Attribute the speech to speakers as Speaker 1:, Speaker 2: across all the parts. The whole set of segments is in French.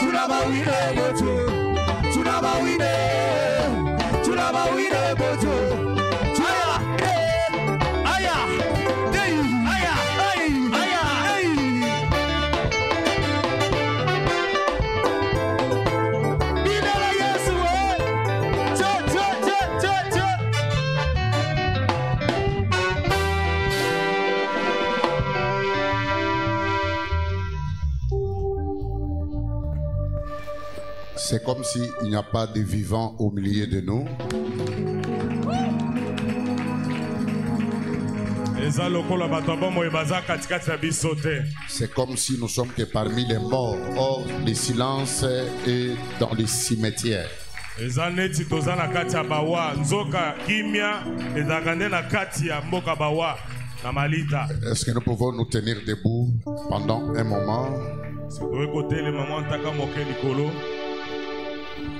Speaker 1: tunabawine bozo tunabawine bozo aya bidala Yesu
Speaker 2: C'est comme s'il n'y a pas de vivants au milieu de nous. C'est comme si nous sommes que parmi les morts, hors le silence et dans les cimetières.
Speaker 3: Est-ce
Speaker 2: que nous pouvons nous tenir debout pendant un moment?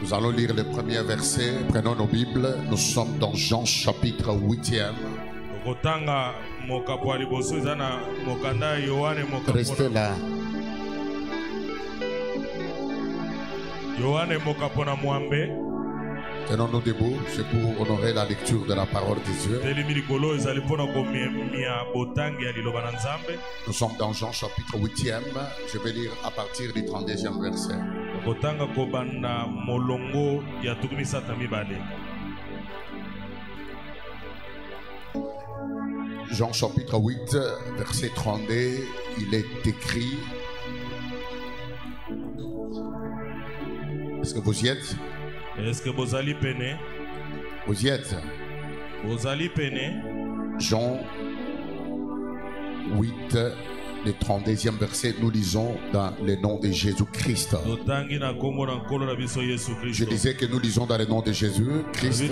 Speaker 2: Nous allons lire le premier verset. Prenons nos Bibles. Nous sommes dans Jean chapitre 8e. Restez là. Tenons-nous debout, c'est pour honorer la lecture de la parole de Dieu. Nous sommes dans Jean chapitre 8e. Je vais lire à partir du 32e verset. Jean chapitre 8, verset 32, il est écrit. Est-ce que vous y êtes?
Speaker 3: Est-ce que vous allez peiner?
Speaker 2: Vous y êtes?
Speaker 3: Vous allez peiner?
Speaker 2: Jean 8, le 32e verset, nous lisons dans le nom de Jésus-Christ. Je disais que nous lisons dans le nom de Jésus-Christ.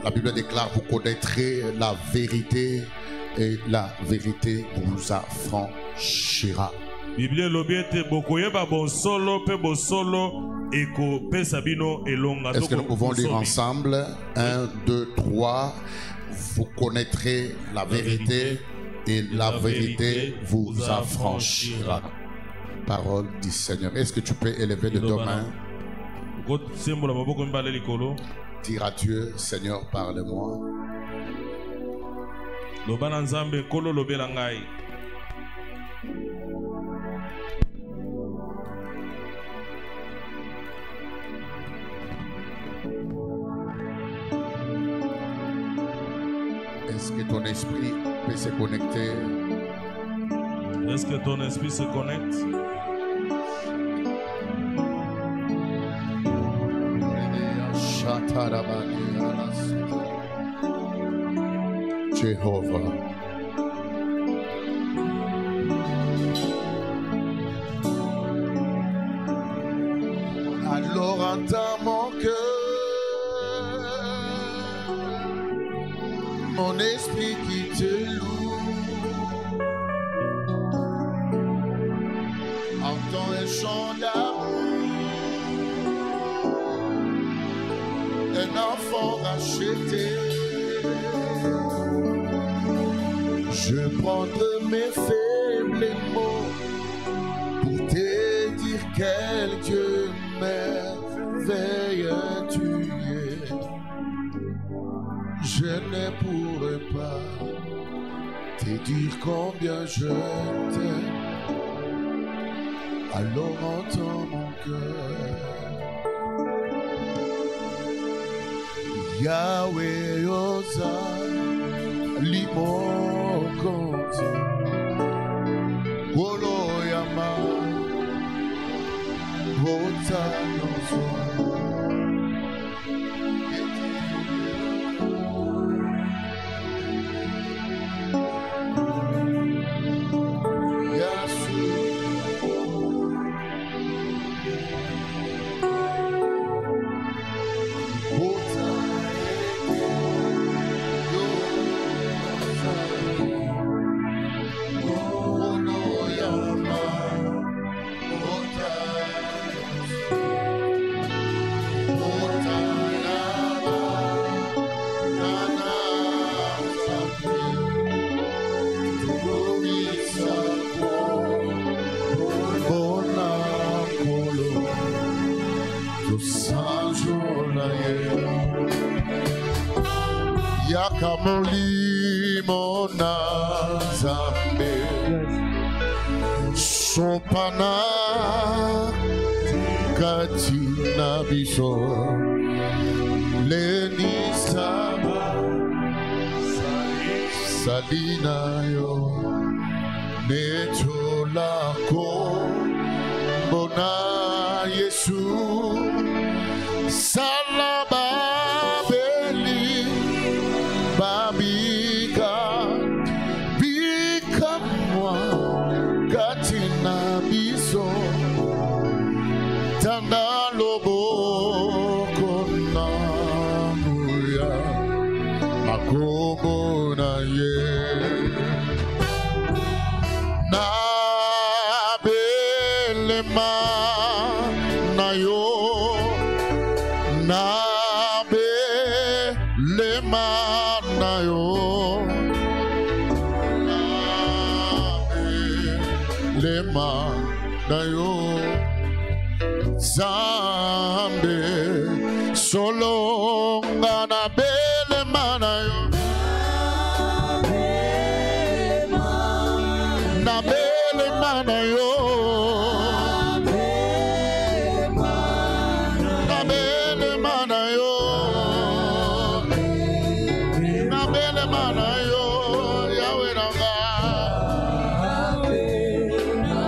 Speaker 2: La Bible déclare: vous connaîtrez la vérité et la vérité vous affranchira. Est-ce que nous pouvons lire ensemble? 1, 2, 3. Vous connaîtrez la vérité et la vérité vous affranchira. Parole du Seigneur. Est-ce que tu peux élever de deux mains? Dire à Dieu: Seigneur, parle-moi. Est-ce que ton esprit peut se connecter?
Speaker 3: Est-ce que ton esprit se connecte?
Speaker 2: Jéhovah. Alors entends mon cœur, mon esprit qui te loue. Entends un chant d'amour, un enfant racheté. Je prendrai mes faibles mots pour te dire quel Dieu merveilleux tu es. Je ne pourrai pas te dire combien je t'aime. Alors entends mon cœur. Yahweh Oza Limokonti Golo Yama Vota Nozo Kamolimo na Zambe Sopana Katina Biso Leni Sama Salina yo Netolako Mona Yesu Salaba Beli Babika Bika moi Katina Biso Tanda Lobo Kona Muya Makobo na ye Na Belema na yo Na Belema na yo Na Belema na yo Zambe solo ngana Belema na yo Na Belema na yo Na Belema na yo Na Belema na yo Yahweh nanga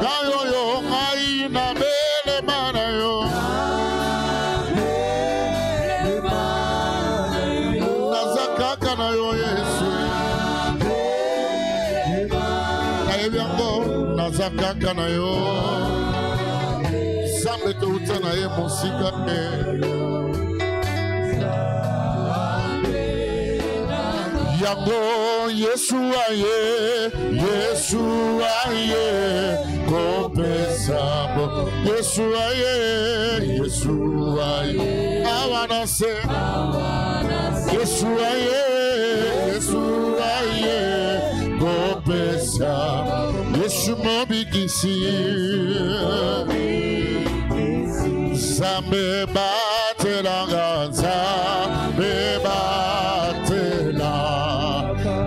Speaker 2: Gayo yo ngai na Belema na yo Nazakaka na yo Yesu Nazakaka na yo Zambe te uta na ye mosika te Yango Yesu aye Yesu aye Kopesabo Yesu aye Yesu aye I wanna say Yesu aye Yesu aye Kopesa Yesu mobikisi Zambe batelanga Zambe batela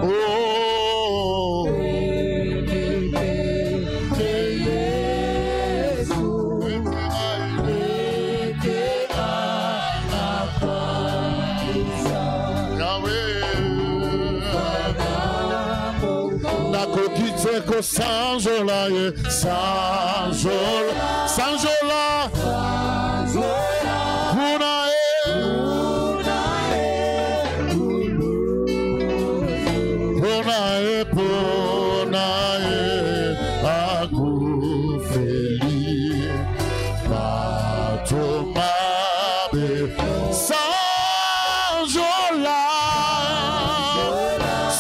Speaker 2: Oh Nakokiteko sanjola ye sanjola sanjola Puna e akufeli Patomabe sanjola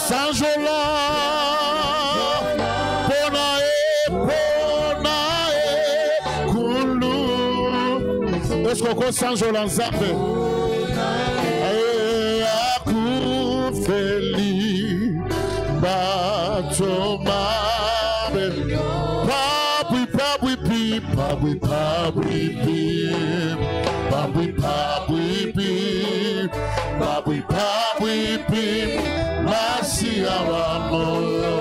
Speaker 2: sanjola Est-ce qu'on sanjola nzambe akufeli batomabe pabwi pabwi pi pabwi pabwi pi pabwi pabwi pi pabwi pabwi pi masia wa moyo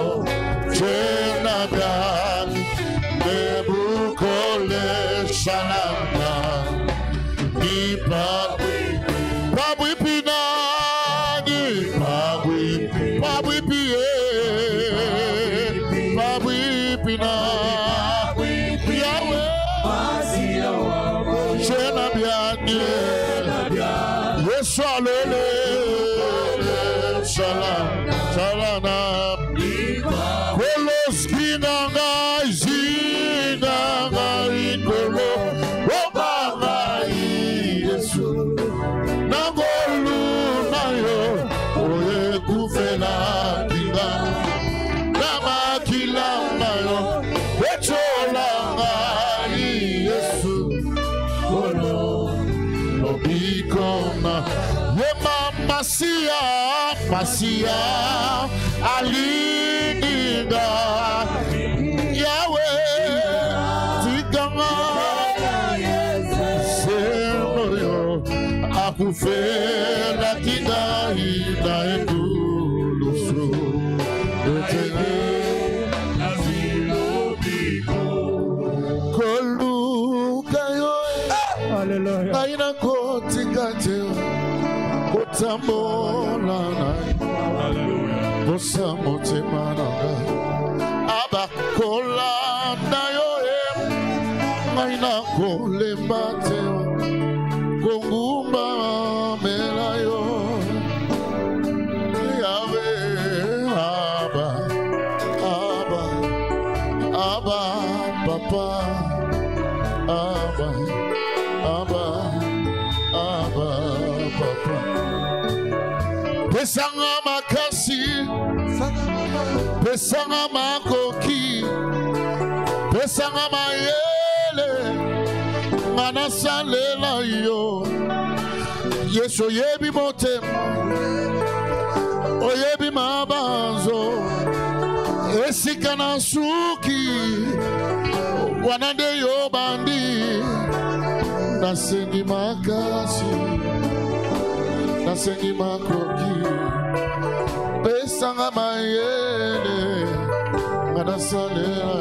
Speaker 2: jena gan debukole shalanga Pabwi pinani Pabwi pie Pabwi pinani Yahweh Shena biani Yesu alele Shalom Shalana Kolos kinanga Zinanga Ikolo Nangolu na yo Oye kufela kinga Nama kilamba yo Echola ngai Yesu Kolo Lobikona Yema Masia Masia Alininga Yahweh Tiganga Semoyo Akufela Kiga Ida Edu Ngaina kotika te kotambola na bosa motema nanga abakola na yo ngaina kolemba te kongumba mela yo yawe aba papa aba papa pesanga makasi pesanga makoki pesanga mayele manasalela yo yesu yebi motema oyebi mabanzo esikana suki wanande yo bandi nasengi makasi nasengi makoki pesanga mayele manasalela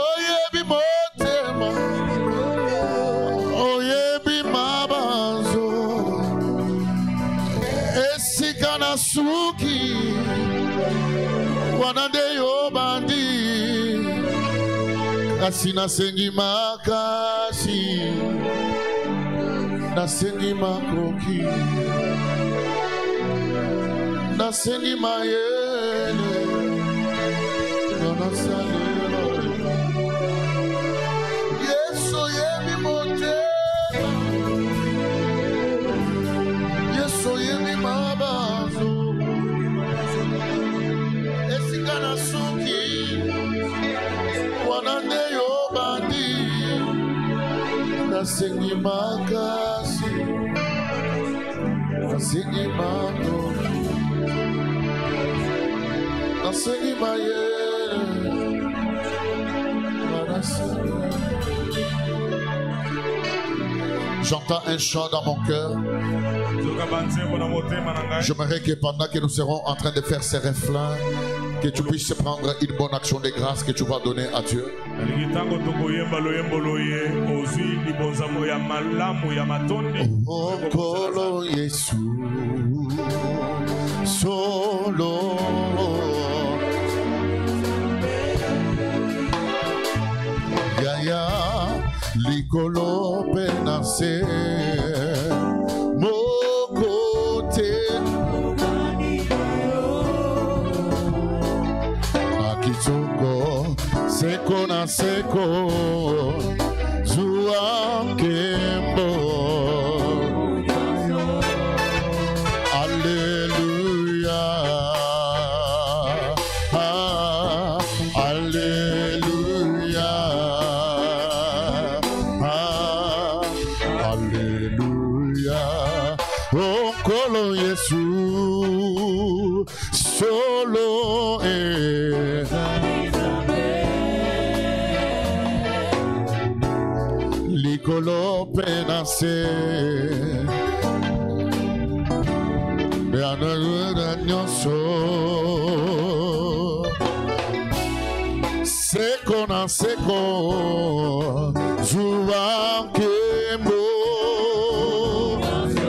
Speaker 2: oyebi motema oyebi mabanzo esikana suki wanande yo bandi kasi nasengi makasi nasengi makoki nasengi mayele nasalela yesu yebi motema yesu yebi mabanzo esikana suki wanande yo bandi nasengi makasi nasengi makoki nasengi mayele nasalela. J'entends un chant dans mon cœur. J'aimerais que pendant que nous serons en train de faire ces refrains, que tu puisses prendre une bonne action de grâce que tu vas donner à Dieu. Oh, Kolo Yesu, solo. Yaya, likolo penase, mokote. Akitoko, seko na seko, zua kembo. Solo Licolo penase Seco na seco Zuankemo.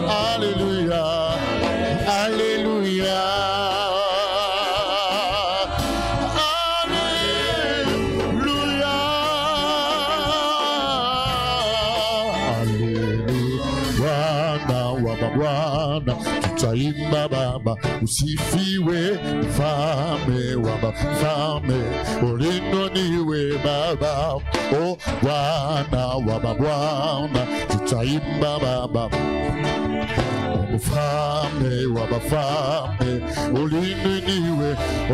Speaker 2: Alléluia, Alléluia. Bwana tutaimba Baba, usifiwe mfalme wa mfalme, ulinoniwe Baba. O Bwana wa Bwana tutaimba Baba, mfalme wa mfalme, ulinoniwe. O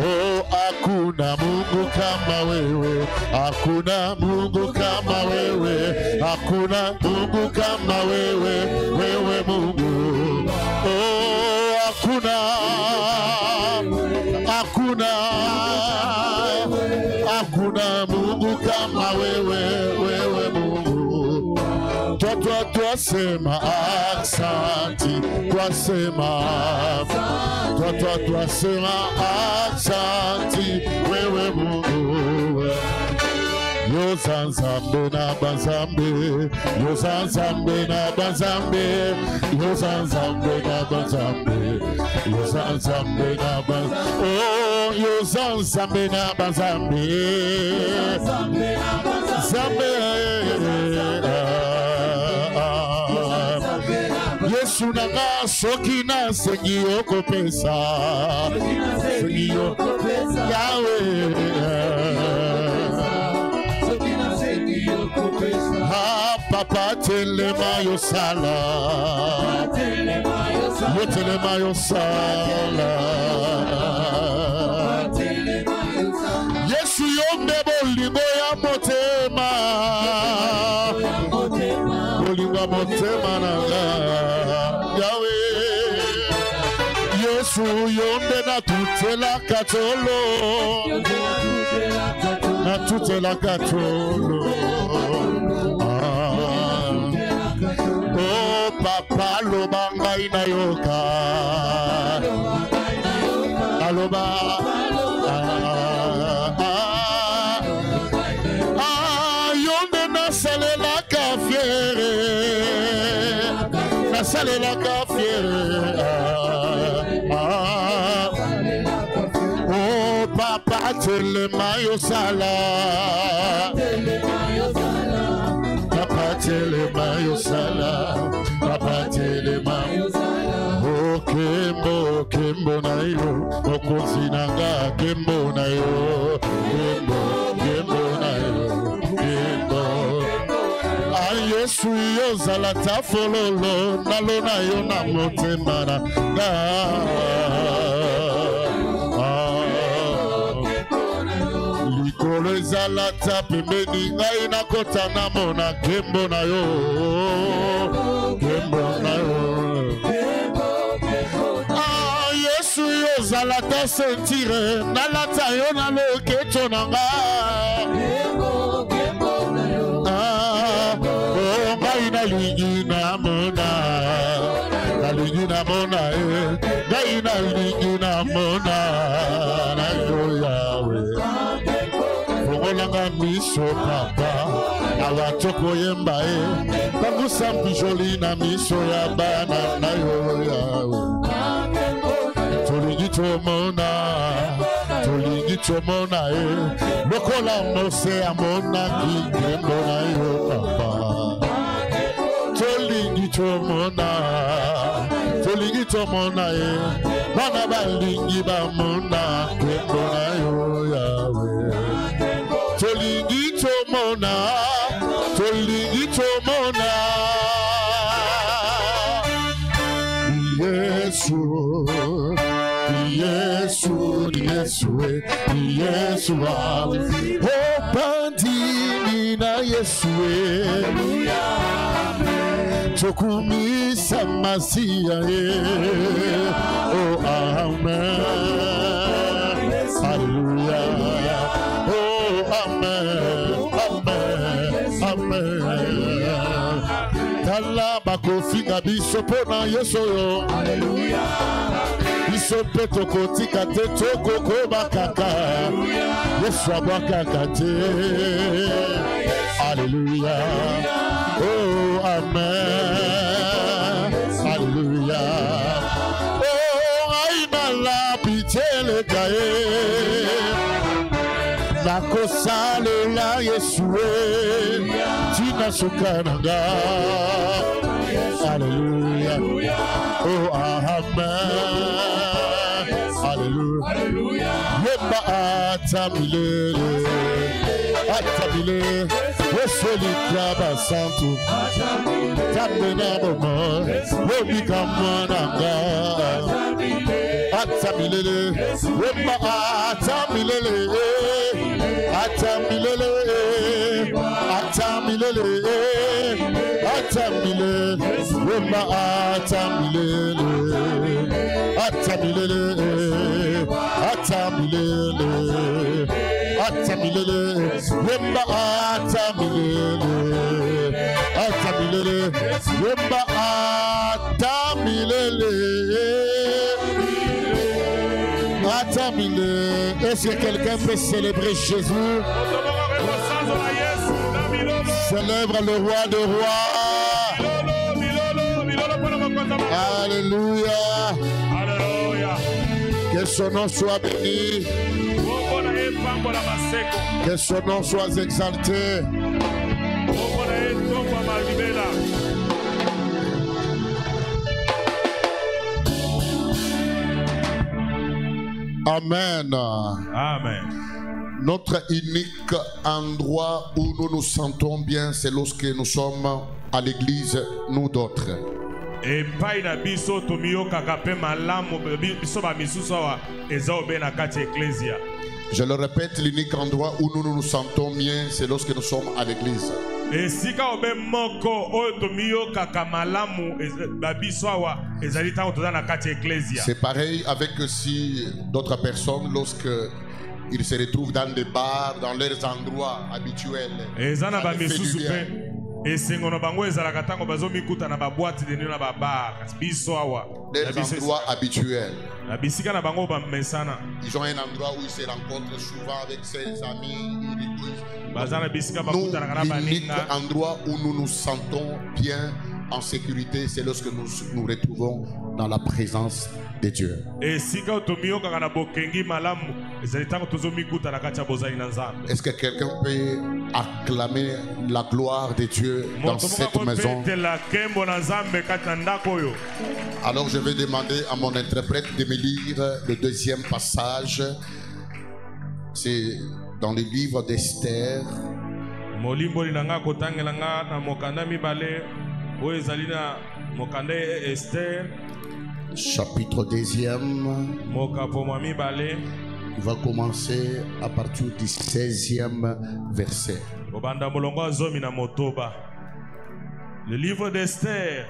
Speaker 2: hakuna Mungu kama wewe, hakuna Mungu kama wewe, hakuna Mungu kama wewe, wewe Mungu. Oh, hakuna Mungu kama wewe, wewe Mungu. Twasema asante, twasema asante, wewe Mungu. Yosansambe na bansambe, Yosansambe na bansambe, Yosansambe na bansambe, Yosansambe na bansambe, oh Yosansambe na bansambe, Zambe, Yesu nanga soki na sengi okopesa, sengi okopesa, Yahweh. Papa telema yosala, yo telema yosala, Yesu yombe bolingo ya motema, bolingo motema nanga, Yahweh. Yesu yombe na tutela katolo, na tutela katolo. Oh papa loba ngai na yoka, aloba yonde na salela ka fiere, na salela ka fiere. Oh papa telema yosala, Papa telema yosala, Papa telema yosala. Oh kembo, kembo na yo, okozinanga kembo na yo, kembo, kembo na yo, kembo. Ah Yesu yozala tafololo, nalo na yo na motema na ga. Ezala tapemeni ngai na kota na mona kembo na yo, kembo na yo. Ah Yesu yo zala ta sentire na lata yo na loketo na nga, kembo na yo. Ah oh ngai na lingi na mona, na lingi na mona ngai na lingi na mona na yo Yahweh. Olanga miso papa, awatoko yemba bagusa mpijoli na miso ya bana na yo Yahweh. Tolingi tomona, tolingi tomona lokola mose amona kikembo na yo papa. Tolingi tomona, tolingi tomona bana balingi bamona kembo na yo Yahweh. Tolingi tomona, tolingi tomona. Yesu, Yesu, Yesu, Yesu, oh bandini na Yesu, chokumisa masia, oh amen, hallelujah. Amen, amen, amen. Tala bakofinga biso pona Yesu yo. Hallelujah. Biso peto kotika te toko kobakaka. Yesu abakaka te. Hallelujah. Oh amen. Hallelujah. Oh aina la pitele kae. Nakosale la Yesue, Tina Sukananga. Hallelujah. Oh, amen. Hallelujah. Yemba atamile, atamile. Wesoli kraba santu, tamena momo, wobi kamananga. Atamile, wemba atamile. Atamilele, atamilele, atamilele, wema atamilele, atamilele, atamilele, atamilele, wema atamilele, atamilele, wema atamilele. Est-ce que quelqu'un peut célébrer Jésus? Célèbre le roi des rois. Alléluia.
Speaker 3: Alléluia.
Speaker 2: Que son nom soit béni. Que son nom soit exalté. Amen.
Speaker 3: Amen.
Speaker 2: Notre unique endroit où nous nous sentons bien, c'est lorsque nous sommes à l'église, nous d'autres. Je le répète, l'unique endroit où nous nous sentons bien, c'est lorsque nous sommes à l'église. C'est pareil avec si d'autres personnes, lorsque ils se retrouvent dans des bars, dans leurs endroits habituels. Ça les fait du bien. Des endroits habituels. Ils ont un endroit où ils se rencontrent souvent avec ses amis. Nous, l'unique endroit où nous nous sentons bien en sécurité, c'est lorsque nous nous retrouvons dans la présence de Dieu. Est-ce que quelqu'un peut acclamer la gloire de Dieu dans cette maison? Alors je vais demander à mon interprète de me lire le deuxième passage. C'est dans le livre d'Esther. Chapitre 2e. Il va commencer à partir du 16e verset.
Speaker 3: Le livre d'Esther,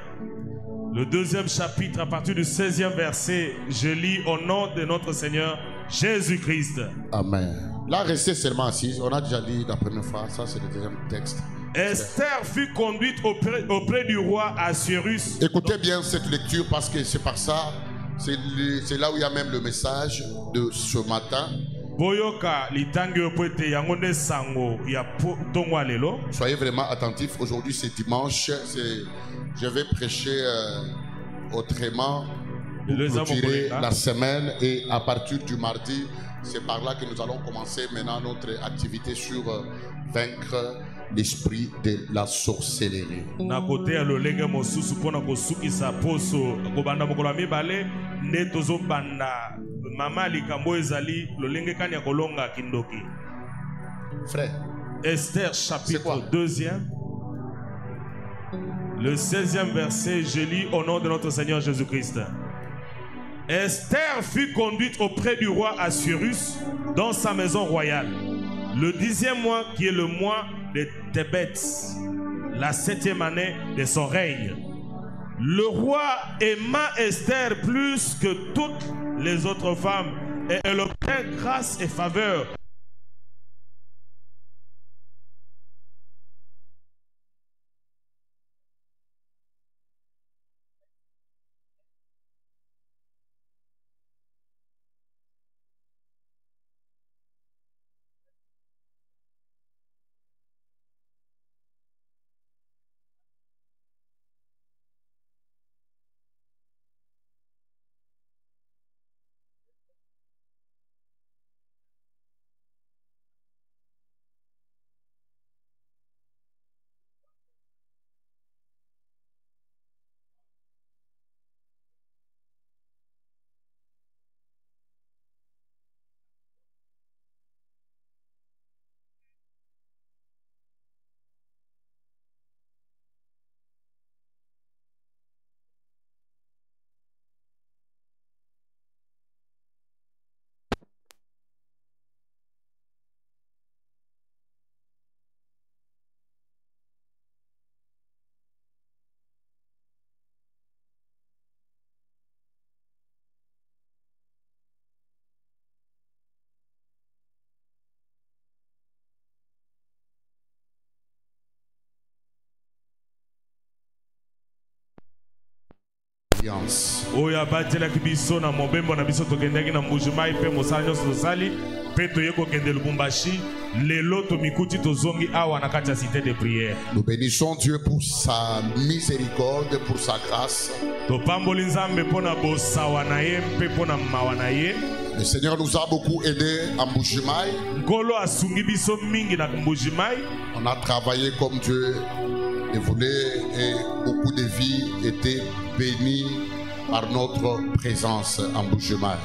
Speaker 3: le 2e chapitre, à partir du 16e verset, je lis au nom de notre Seigneur Jésus-Christ.
Speaker 2: Amen. Là, restez seulement assis. On a déjà lu la première fois. Ça, c'est le deuxième texte.
Speaker 3: Esther fut conduite auprès du roi Assuérus.
Speaker 2: Écoutez bien cette lecture parce que c'est par ça, c'est là où il y a même le message de ce matin. Soyez vraiment attentifs. Aujourd'hui, c'est dimanche. Je vais prêcher autrement pour clôturer la semaine. Et à partir du mardi, c'est par là que nous allons commencer maintenant notre activité sur vaincre l'esprit de la sorcellerie. Frère,
Speaker 3: Esther chapitre 2e, le 16e verset, je lis au nom de notre Seigneur Jésus-Christ. Esther fut conduite auprès du roi Assuérus dans sa maison royale. Le 10e mois, qui est le mois de Tébet, la 7e année de son règne. Le roi aima Esther plus que toutes les autres femmes et elle obtint grâce et faveur. Oya batela kibiso na mobembo na biso tokendaki na mbujumai pe mosala nyonso tosali pe toye kokende Lubumbashi
Speaker 2: Nous bénissons Dieu pour sa miséricorde, pour sa grâce. Le Seigneur nous a beaucoup aidés à Mbujimayi. On a travaillé comme Dieu le voulait et beaucoup de vies étaient bénies par notre présence à Mbujimayi.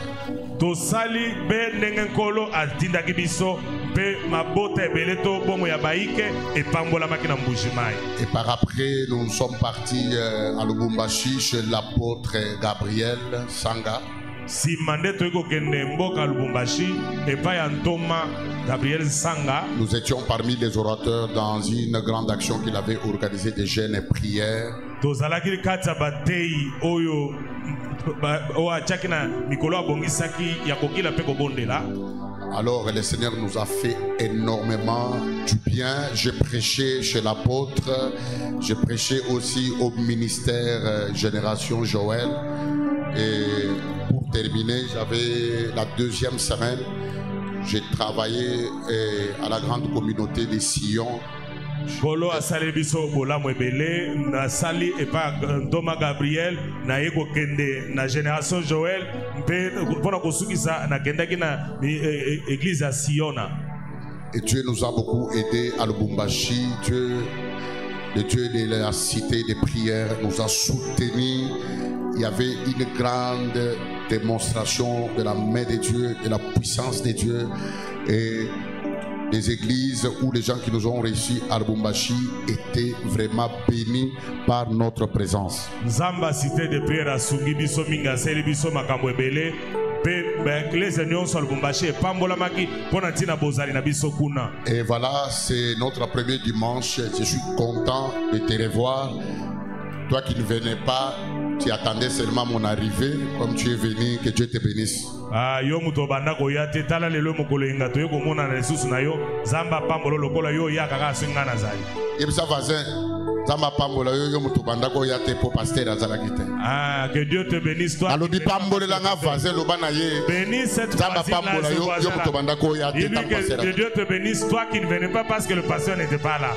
Speaker 2: Et par après, nous sommes partis à Lubumbashi chez l'apôtre Gabriel Sanga. Nous étions parmi les orateurs dans une grande action qu'il avait organisée de jeûnes et prières. Alors le Seigneur nous a fait énormément du bien. J'ai prêché chez l'apôtre, j'ai prêché aussi au ministère Génération Joël. Et pour terminer, j'avais la deuxième semaine, j'ai travaillé à la grande communauté de Sion.
Speaker 3: Bolo asali biso bolamu ebele na sali epa Thomas Gabriel na yeko kende na Génération Joël mpe pona kosukisa na kendaki na église à Siona.
Speaker 2: Et Dieu nous a beaucoup aidés à Lubumbashi. Dieu, le Dieu de la cité des prières, nous a soutenus. Il y avait une grande démonstration de la main de Dieu, de la puissance de Dieu. Et les églises ou les gens qui nous ont réussi à Lubumbashi étaient vraiment bénis par notre présence.
Speaker 3: Zamba cité de prière à Sungi biso minga seli biso makambo ebele pe les unions sur Lubumbashi et pambola maki pona tina bozali na biso kuna.
Speaker 2: Et voilà, c'est notre premier dimanche. Je suis content de te revoir. Toi qui ne venais pas, tu attendais seulement mon arrivée. Comme tu es venu, que Dieu te bénisse.
Speaker 3: Yo muto banda ko yate tala lelo mokolo inga to yeko mona na Yesu na yo zamba pambolo lokola yo ya kaka singa na zali.
Speaker 2: Yebisa voisin zamba pambolo yo muto banda ko yate po pasteur azala kite.
Speaker 3: Que Dieu te bénisse toi.
Speaker 2: Alobi pambolo la nga voisin lo bana ye.
Speaker 3: Bénis cette
Speaker 2: zamba pambolo yo muto banda ko yate ta pasteur.
Speaker 3: Que Dieu te bénisse toi qui ne venais pas parce que le pasteur n'était pas là.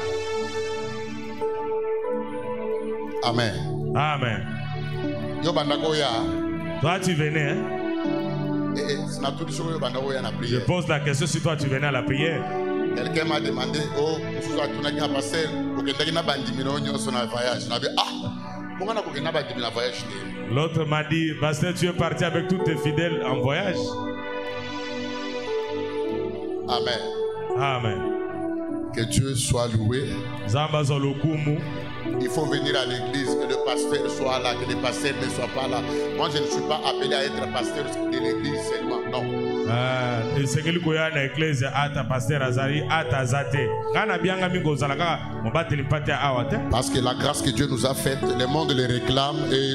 Speaker 2: Amen.
Speaker 3: Amen.
Speaker 2: Yo banda ko ya.
Speaker 3: Toi tu venais hein?
Speaker 2: Je
Speaker 3: pose la question si toi tu venais à la prière.
Speaker 2: Quelqu'un m'a demandé, oh,
Speaker 3: l'autre m'a dit, pasteur, tu es parti avec tous tes fidèles en voyage.
Speaker 2: Amen.
Speaker 3: Amen.
Speaker 2: Que Dieu soit loué. Il faut venir à l'église, que le pasteur soit là, que le pasteur ne soit pas là. Moi, je ne suis pas appelé à être pasteur de l'église seulement, non. Parce que la grâce que Dieu nous a faite, le monde le réclame. Et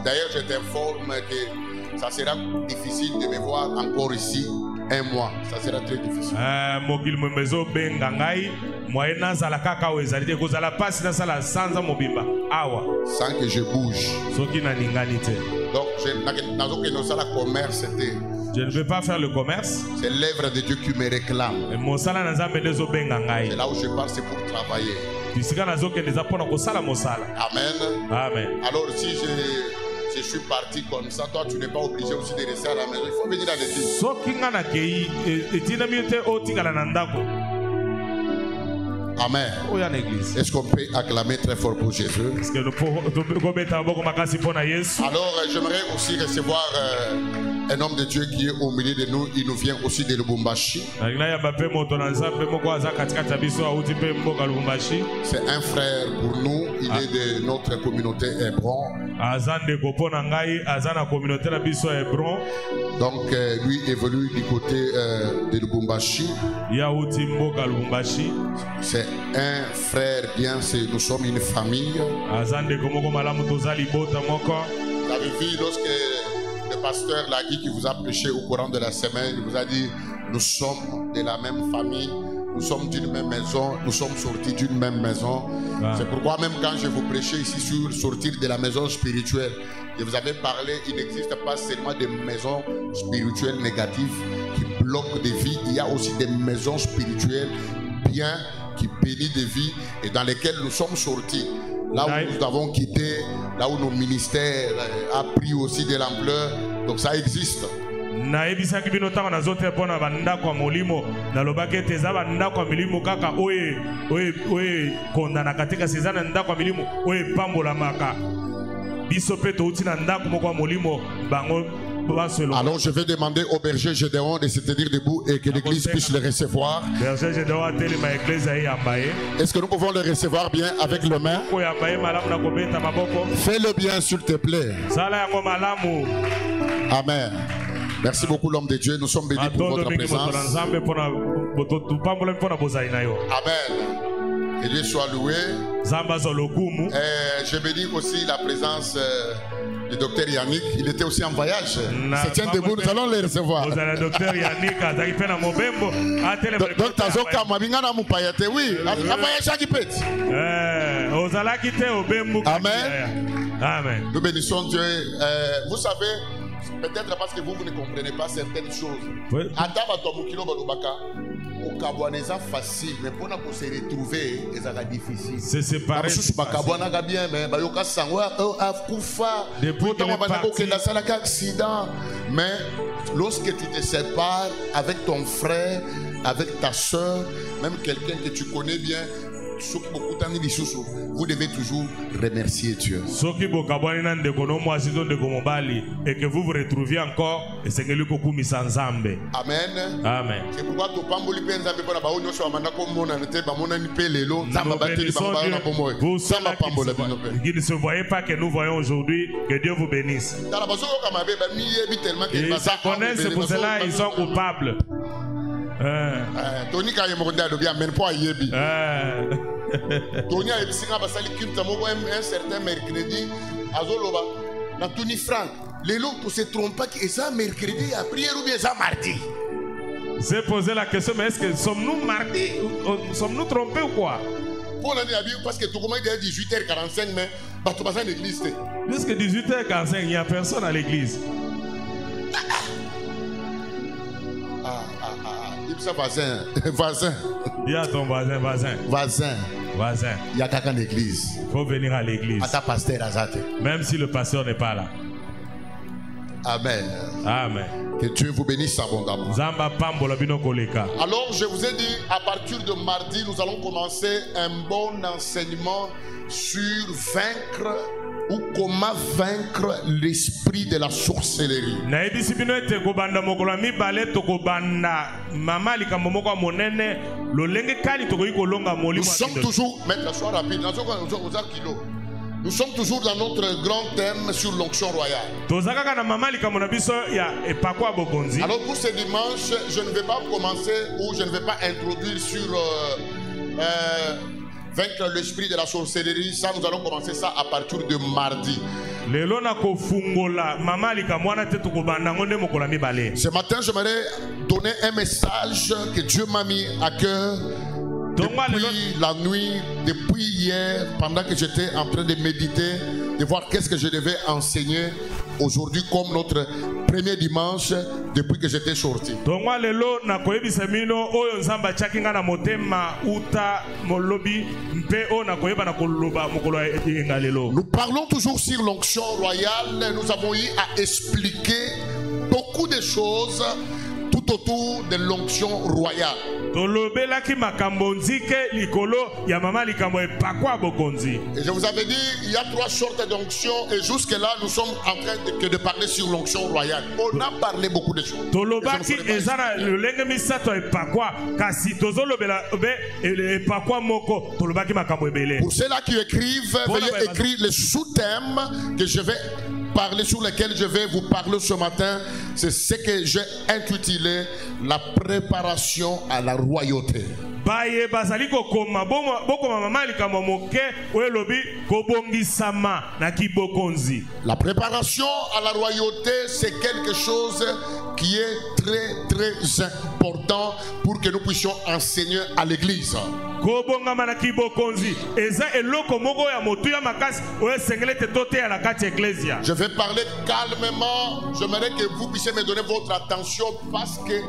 Speaker 2: d'ailleurs, je t'informe que ça sera difficile de me voir encore ici. Un mois, ça sera très difficile. Sans que je bouge. Donc,
Speaker 3: je ne veux pas faire le commerce.
Speaker 2: C'est l'œuvre de Dieu qui me réclame. C'est là où je pars, c'est pour travailler. Amen.
Speaker 3: Amen.
Speaker 2: Alors si je suis parti comme ça, toi tu n'es pas obligé aussi de rester à la maison. Il faut venir à l'église. Amen. Est-ce qu'on peut acclamer très fort pour Jésus? Alors j'aimerais aussi recevoir un homme de Dieu qui est au milieu de nous. Il nous vient aussi de Lubumbashi. C'est un frère pour nous. Il est de notre communauté Hébron. Donc lui évolue du côté de Lubumbashi. C'est un frère bien, nous sommes une famille. Vous avez vu lorsque le pasteur Lagui qui vous a prêché au courant de la semaine, il vous a dit nous sommes de la même famille. nous sommes d'une même maison, nous sommes sortis d'une même maison. C'est pourquoi même quand je vous prêchais ici sur sortir de la maison spirituelle, je vous avais parlé, il n'existe pas seulement des maisons spirituelles négatives qui bloquent des vies, il y a aussi des maisons spirituelles bien qui bénissent des vies et dans lesquelles nous sommes sortis. Là où nous avons quitté, là où nos ministères a pris aussi de l'ampleur, donc ça existe.
Speaker 3: Naebisaki bino tanga nazote pona banda kwa molimo nalobaki ete eza banda kwa milimo kaka oye kondana katika sezana nda kwa milimo oye pambolamaka biso pe touti na ndako moko kwa molimo bango.
Speaker 2: Alors je vais demander au berger Gédéon de se tenir debout et que l'église puisse le recevoir. Est-ce que nous pouvons le recevoir bien avec les mains? Fais-le bien s'il te plaît. Amen. Merci beaucoup l'homme de Dieu. Nous sommes bénis pour votre présence. Amen. Que Dieu soit loué. Je bénis aussi la présence le docteur Yannick, il était aussi en voyage. Se tient debout, nous allons les recevoir. Donc, Tazoka, Mabingana Moupayate, oui. Amen. Nous bénissons Dieu. Vous savez, peut-être parce que vous ne comprenez pas certaines choses. Au facile, mais pour nous se retrouver, c'est difficile.
Speaker 3: C'est séparé.
Speaker 2: Mais lorsque tu te sépares avec ton frère, avec ta soeur, même quelqu'un que tu connais bien, vous devez toujours remercier Dieu.
Speaker 3: Et que vous vous retrouviez encore, et c'est que lui
Speaker 2: Amen.
Speaker 3: Amen.
Speaker 2: C'est pourquoi
Speaker 3: vous ne se voyez pas que nous voyons aujourd'hui, que Dieu vous bénisse. Ils se connaissent, c'est pour cela ils sont coupables.
Speaker 2: Tony a un certain mercredi à Tony Frank. Les lots pour se tromper pas que ça mercredi à prière ou bien ça mardi.
Speaker 3: C'est poser la question, mais est-ce que sommes-nous mardi? Sommes-nous trompés ou quoi?
Speaker 2: Pour l'année parce que tout le monde est 18h45, mais tu passes à l'église.
Speaker 3: Jusque 18h45, il n'y a personne à l'église.
Speaker 2: Voisin.
Speaker 3: Dis à ton voisin.
Speaker 2: Il y a quelqu'un d'église.
Speaker 3: Il faut venir à l'église. Même si le pasteur n'est pas là.
Speaker 2: Amen.
Speaker 3: Amen.
Speaker 2: Que Dieu vous bénisse abondamment. Alors je vous ai dit, à partir de mardi, nous allons commencer un bon enseignement sur vaincre ou comment vaincre l'esprit de la sorcellerie. Nous sommes toujours, maintenant sois rapide, nous sommes toujours dans notre grand thème sur l'onction royale. Alors pour ce dimanche, je ne vais pas commencer ou je ne vais pas introduire sur vaincre l'esprit de la sorcellerie. Ça, nous allons commencer ça à partir de mardi. Ce matin, j'aimerais donner un message que Dieu m'a mis à cœur depuis la nuit, depuis hier, pendant que j'étais en train de méditer, de voir qu'est-ce que je devais enseigner aujourd'hui comme notre premier dimanche depuis que j'étais sorti. Nous parlons toujours sur l'onction royale. Nous avons eu à expliquer beaucoup de choses tout autour de l'onction royale. Et je vous avais dit, il y a 3 sortes d'onction et jusque-là, nous sommes en train de parler sur l'onction royale. On a parlé beaucoup de choses. Pour ceux-là qui écrivent, veuillez écrire les sous-thèmes que je vais parler, sur lesquels je vais vous parler ce matin. C'est ce que j'ai intitulé la préparation à la royauté.
Speaker 3: baye bazali kokoma bokoma mama likambo moke oyo lobi kobongisama na kibokonzi.
Speaker 2: La préparation à la royauté, c'est quelque chose qui est très important pour que nous puissions enseigner à l'église.
Speaker 3: Kobongama na kibokonzi eza eloko moko ya motuya makasi oyo sengele te tote ya la kati ecclesia.
Speaker 2: Je vais parler calmement. J'aimerais que vous puissiez me donner votre attention parce que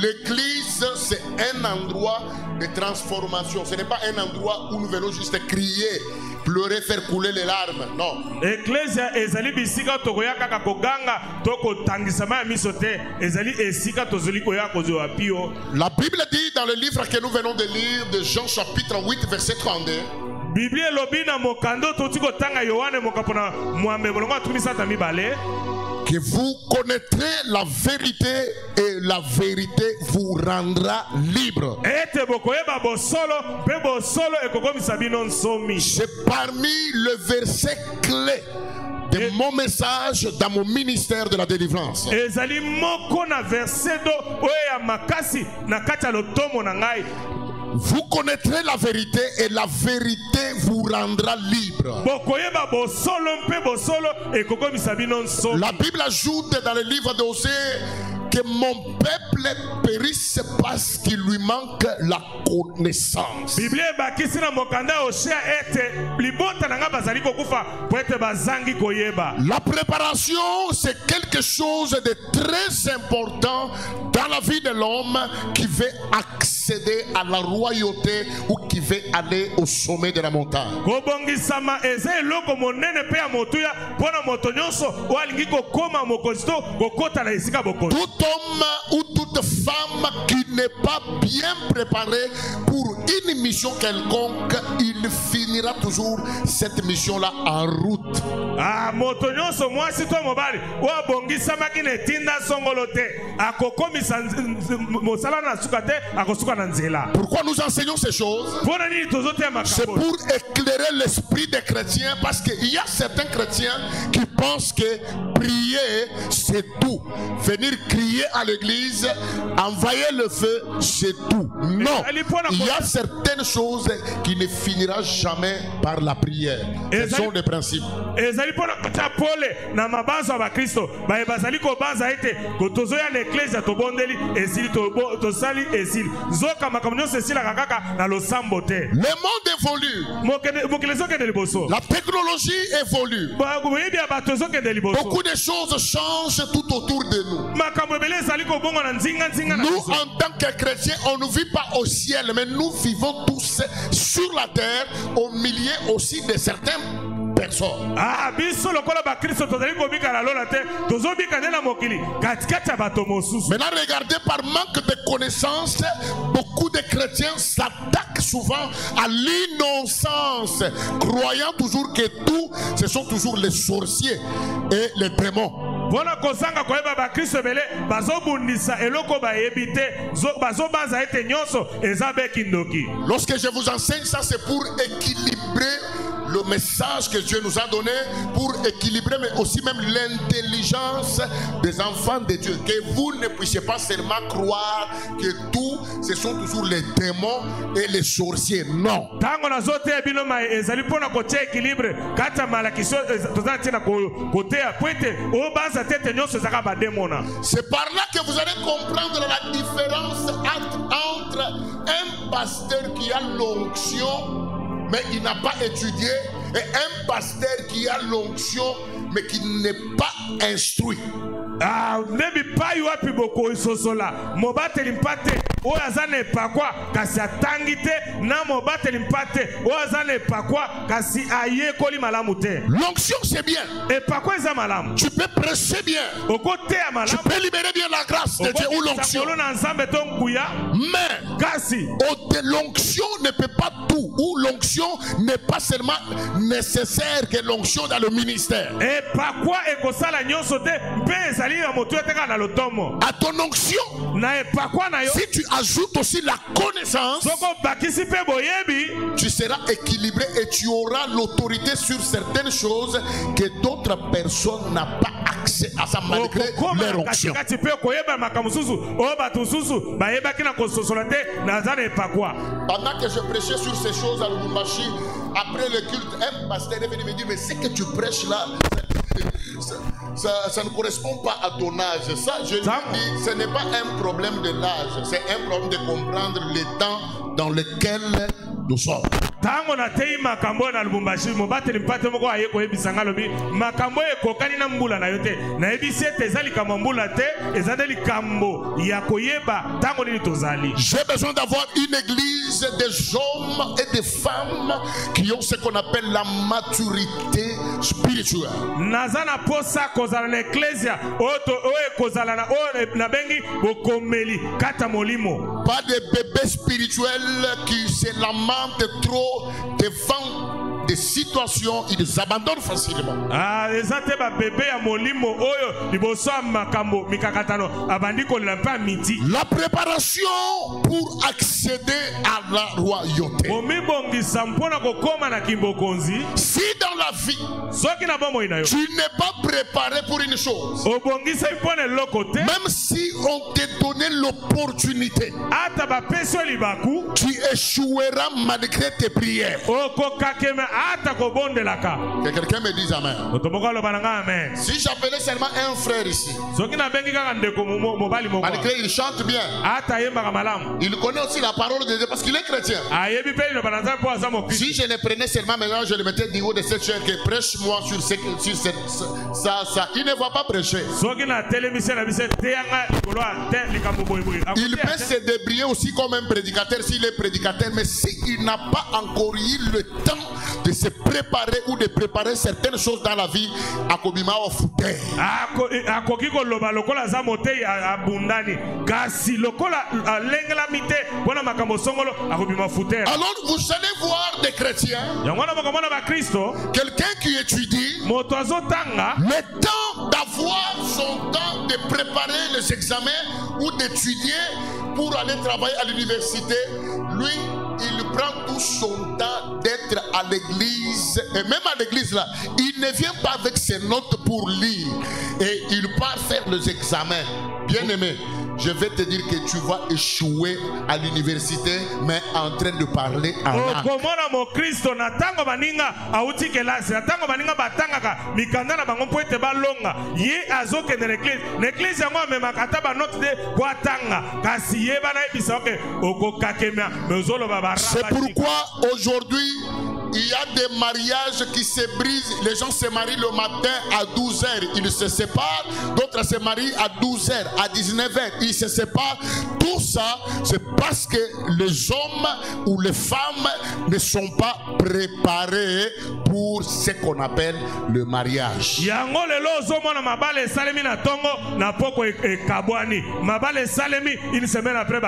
Speaker 2: l'église, c'est un endroit de transformation. Ce n'est pas un endroit où nous venons juste crier, pleurer, faire couler les larmes. Non.
Speaker 3: Ecclesia ezali bisika tokoya kaka koganga toko tangisama ya miso te ezali esika tozoli koya kozwa pio.
Speaker 2: La Bible dit dans le livre que nous venons de lire de Jean chapitre 8 verset 32.
Speaker 3: Bible lobi na mokando totiko tanga Yohane mokapona mwambe bolongo atumisata mibale.
Speaker 2: Que vous connaîtrez la vérité et la vérité vous rendra libre. C'est parmi le verset clé de mon message dans mon ministère de la délivrance. Vous connaîtrez la vérité et la vérité vous rendra libre. La Bible ajoute dans le livre d'Osée que mon peuple périsse parce qu'il lui manque la connaissance. La préparation, c'est quelque chose de très important dans la vie de l'homme qui veut accéder à la royauté ou qui veut aller au sommet de la montagne. Tout homme ou toute femme qui n'est pas bien préparé pour une mission quelconque, il finira toujours cette mission-là en route. Pourquoi nous enseignons ces choses? C'est pour éclairer l'esprit des chrétiens, parce qu'il y a certains chrétiens qui pensent que prier c'est tout. Venir crier à l'église, envoyer le feu, c'est tout. Non, il y a certaines choses qui ne finiront jamais par la prière. Ce sont des principes. Le monde évolue. La technologie évolue. Beaucoup de choses changent tout autour de nous. Nous, en tant que chrétiens, on ne vit pas au ciel, mais nous vivons tous sur la terre, au milieu aussi de certains personnes. Maintenant, regardez, par manque de connaissances, beaucoup de chrétiens s'attaquent souvent à l'innocence, croyant toujours que tout, ce sont toujours les sorciers et les démons. Lorsque je vous enseigne ça, c'est pour équilibrer le message que Dieu nous a donné, pour équilibrer mais aussi même l'intelligence des enfants de Dieu, que vous ne puissiez pas seulement croire que tout ce sont toujours les démons et les sorciers. Non. C'est par là que vous allez comprendre la différence entre un pasteur qui a l'onction mais il n'a pas étudié, et un pasteur qui a l'onction mais qui n'est pas instruit. L'onction c'est bien. Tu peux prêcher bien. Tu peux libérer bien la grâce de Dieu ou l'onction. Mais l'onction ne peut pas tout. Ou l'onction n'est pas seulement nécessaire que l'onction dans le ministère. À ton onction, si tu ajoutes aussi la connaissance, tu seras équilibré et tu auras l'autorité sur certaines choses que d'autres personnes n'ont pas accès. accès à ça malgré leur onction. Pendant que je prêchais sur ces choses à Lubumbashi, après le culte, un pasteur est venu me dire, mais ce que tu prêches là, ça ne correspond pas à ton âge. Ça, je lui dis, ce n'est pas un problème de l'âge, c'est un problème de comprendre les temps dans lesquels nous sommes.
Speaker 3: Tango na tei makambo na Lubumbashi mobateli mpate moko aye koyebisa ngalobi makambo ekokani na mbula na yote na ebisi ete ezali kamambula te ezali kambo ya koyeba tango nini tozali.
Speaker 2: J'ai besoin d'avoir une église des hommes et des femmes qui ont ce qu'on appelle la maturité spirituelle.
Speaker 3: Nazana posa kozala na ecclesia oye kozala na na bengi bokomeli kata molimo.
Speaker 2: Pas de bébés spirituels qui se lamentent trop devant des situations, ils abandonnent facilement.
Speaker 3: Ezate ba bébé ya molimo oyo liboso makambo mikakatano abandi ko la pa midi.
Speaker 2: La préparation pour accéder à la royauté.
Speaker 3: Omibongisa mpona kokoma na kimbokonzi.
Speaker 2: Si dans la vie
Speaker 3: soki na bomo ina yo
Speaker 2: tu n'es pas préparé pour une chose,
Speaker 3: obongisa ipone lokote,
Speaker 2: même si on te donnait l'opportunité,
Speaker 3: ata ba peso libaku,
Speaker 2: tu échoueras malgré tes prières.
Speaker 3: Okokakema ata ko bondelaka.
Speaker 2: Que quelqu'un me dise amen.
Speaker 3: Otomokalo bananga amen.
Speaker 2: Si j'appelais seulement un frère ici,
Speaker 3: soki na bengi kaka ndeko mobali moko,
Speaker 2: malgré il chante bien,
Speaker 3: ata yemba malamu,
Speaker 2: il connaît aussi la parole de Dieu parce qu'il est chrétien.
Speaker 3: Ayebi pe le bananza po azamo.
Speaker 2: Si je le prenais seulement maintenant, je le mettais du haut de cette chair que prêche-moi sur ça, il ne va pas prêcher. Il peut se débrouiller aussi comme un prédicateur s'il est prédicateur, mais s'il n'a pas encore eu le temps de se préparer ou de préparer certaines choses dans la vie, akobima ofute. Alors vous allez voir des chrétiens, quelqu'un qui étudie, le temps d'avoir son temps de préparer les examens ou d'étudier pour aller travailler à l'université, lui, il prend tout son temps d'être à l'église. Et même à l'église là, il ne vient pas avec ses notes pour lire. Et il part faire les examens. Bien aimé, je vais te dire que tu vas échouer à l'université, mais en train de parler en langue. C'est pourquoi aujourd'hui il y a des mariages qui se brisent. Les gens se marient le matin à 12h, ils se séparent. D'autres se marient à 12h, à 19h, ils se séparent. Tout ça, c'est parce que les hommes ou les femmes ne sont pas préparés pour ce qu'on appelle le mariage.
Speaker 3: Une semaine après,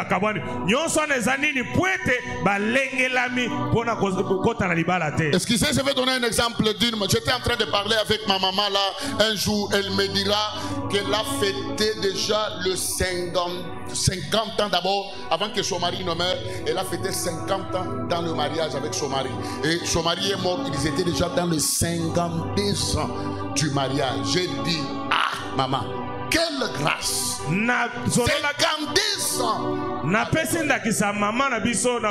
Speaker 2: excusez, je vais donner un exemple d'une. J'étais en train de parler avec ma maman là. Un jour, elle me dira qu'elle a fêté déjà le 50 ans d'abord, avant que son mari ne meure. Elle a fêté 50 ans dans le mariage avec son mari. Et son mari est mort, ils étaient déjà dans les 52 ans du mariage. J'ai dit, ah maman, quelle grâce! 52 ans!
Speaker 3: Na pesinda kisa mama na biso na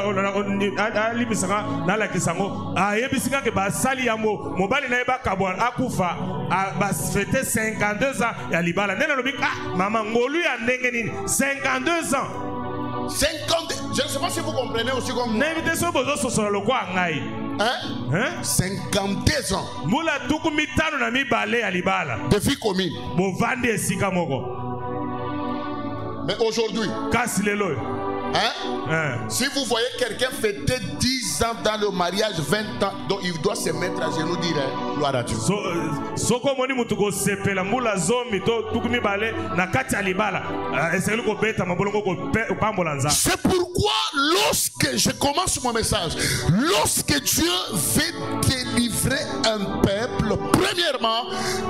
Speaker 3: alibisaka na la kisango ayebisika ke basali ya mobali na eba kabwa akufa ba fêter 52 ans ya libala ndena lobi ah mama ngolu ya ndenge nini 52 ans
Speaker 2: 50. Je ne sais pas si vous comprenez aussi comme
Speaker 3: moi.
Speaker 2: Hein? 52 ans.
Speaker 3: De
Speaker 2: vie commune. Mais aujourd'hui, hein? Si vous voyez quelqu'un fêter 10 ans dans le mariage, 20 ans, donc il doit se mettre à genoux dire gloire à Dieu. C'est pourquoi lorsque je commence mon message, lorsque Dieu veut délivrer un peuple, Premièrement,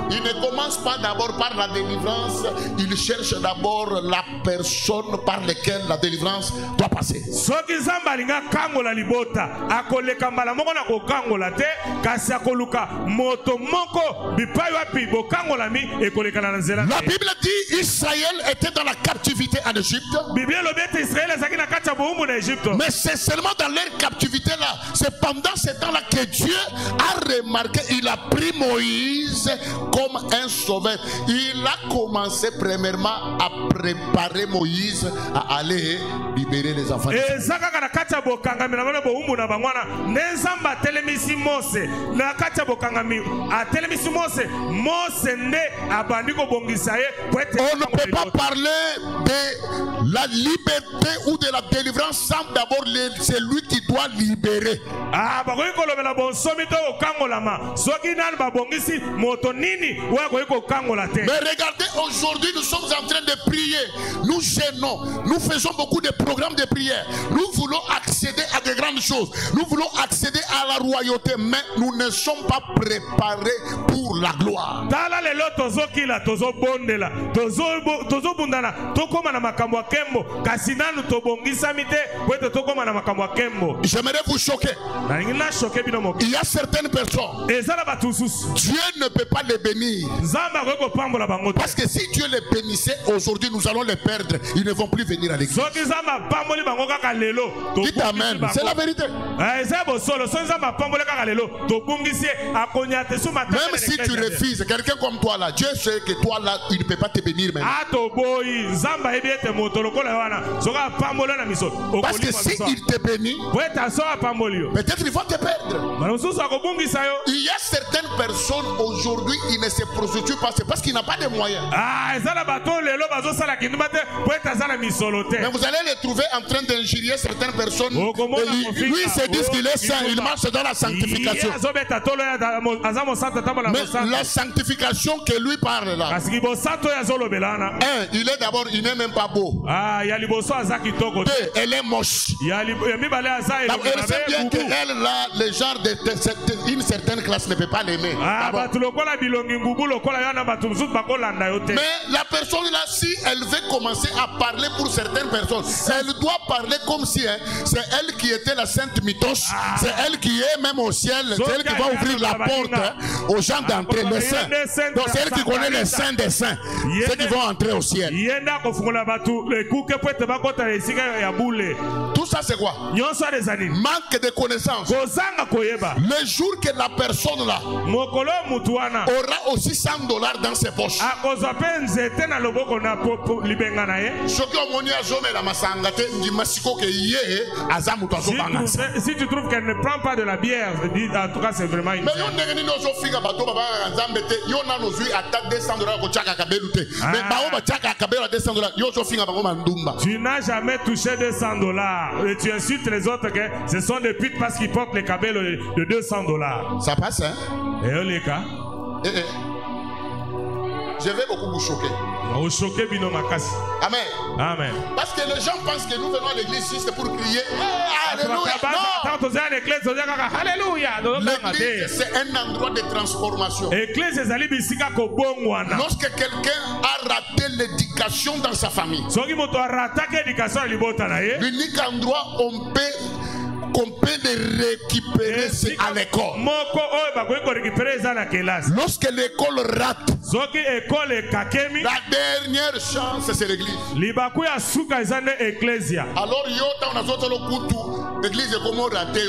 Speaker 2: il ne commence pas d'abord par la délivrance, il cherche d'abord la personne par laquelle la délivrance doit passer.
Speaker 3: Soki Nzambe linga kangola libota, akoleka mbala moko na kokangola te, kasi akoluka moto moko bipai wapi bokangola mi ekoleka na nzela.
Speaker 2: La Bible dit Israël était dans la captivité en Égypte.
Speaker 3: Bible lobete Israël ezaki na kati ya boumbu na Égypte.
Speaker 2: Mais c'est seulement dans leur captivité là, c'est pendant ce temps là que Dieu a remarqué, il a pris Moïse comme un sauveur. Il a commencé premièrement à préparer Moïse à aller libérer les enfants.
Speaker 3: Ezaka kana kati ya bokangami na bana boumbu na bangwana, nenzamba telemisi Mose na kati ya bokangami a telemisi Mose nde abandi ko bongisa ye.
Speaker 2: On ne peut pas parler de la liberté ou de la délivrance sans d'abord celui qui doit libérer.
Speaker 3: Ah, bakoki kolobela bonsomi to okangolama. Soki nani babongisi moto nini wa koki kokangola te.
Speaker 2: Mais regardez, aujourd'hui nous sommes en train de prier. Nous gênons. Nous faisons beaucoup de programmes de prière. Nous voulons accéder à de grandes choses. Nous voulons accéder à la royauté, mais nous ne sommes pas préparés pour la gloire.
Speaker 3: Tala lelo tozokila tozobondela tozobundana tokoma na makambo kembo kasi nanu tobongisa mite weto tokoma na makambo kembo.
Speaker 2: J'aimerais vous choquer. Il y a certaines personnes, Dieu ne peut pas les bénir. Parce que si Dieu les bénissait aujourd'hui, nous allons les perdre. Ils ne vont plus venir à l'église. Dites amen. C'est la vérité. Même si tu refuses, quelqu'un comme toi là, Dieu sait que toi là, il ne peut pas te bénir même. Parce que si il te bénit, peut-être il va te perdre. Il y a certaines personnes aujourd'hui, ils ne se prostituent pas, c'est parce qu'ils n'ont pas de moyens. Mais vous allez les trouver en train d'injurier certaines personnes. Lui, il se dit qu'il est saint, il marche dans la sanctification. Mais la sanctification que lui parle là, il est d'abord, il n'est même pas beau. Deux, elle est moche. Elle sait bien qu'elle là, le genre d'une certaine classe ne peut pas l'aimer. Mais la personne là, si elle veut commencer à parler pour certaines personnes, elle doit parler comme si c'est elle qui était la sainte mythos, c'est elle qui est même au ciel, c'est elle qui va ouvrir la porte aux gens d'entrer, les saints. Donc c'est elle qui connaît les saints des saints, ceux qui vont entrer au ciel. Tout ça c'est quoi? Manque de connaissances. Le jour que la personne là aura aussi $100 dans ses poches.
Speaker 3: Si tu trouves qu'elle ne prend pas de la bière, en tout cas c'est vraiment une Tu n'as jamais touché $200 et tu insultes les autres que ce sont des putes parce qu'ils portent les cabelles de $200.
Speaker 2: Ça passe, hein?
Speaker 3: Et les cas.
Speaker 2: Je vais beaucoup vous choquer. Amen.
Speaker 3: Amen.
Speaker 2: Parce que les gens pensent que nous venons à l'église ici c'est pour crier Alléluia. Non. L'église c'est un endroit de transformation. Lorsque quelqu'un a raté l'éducation dans sa famille, l'unique endroit où qu'on peut les récupérer c'est à l'école. Lorsque l'école rate, la dernière chance c'est l'église. Alors l'église est comment raté?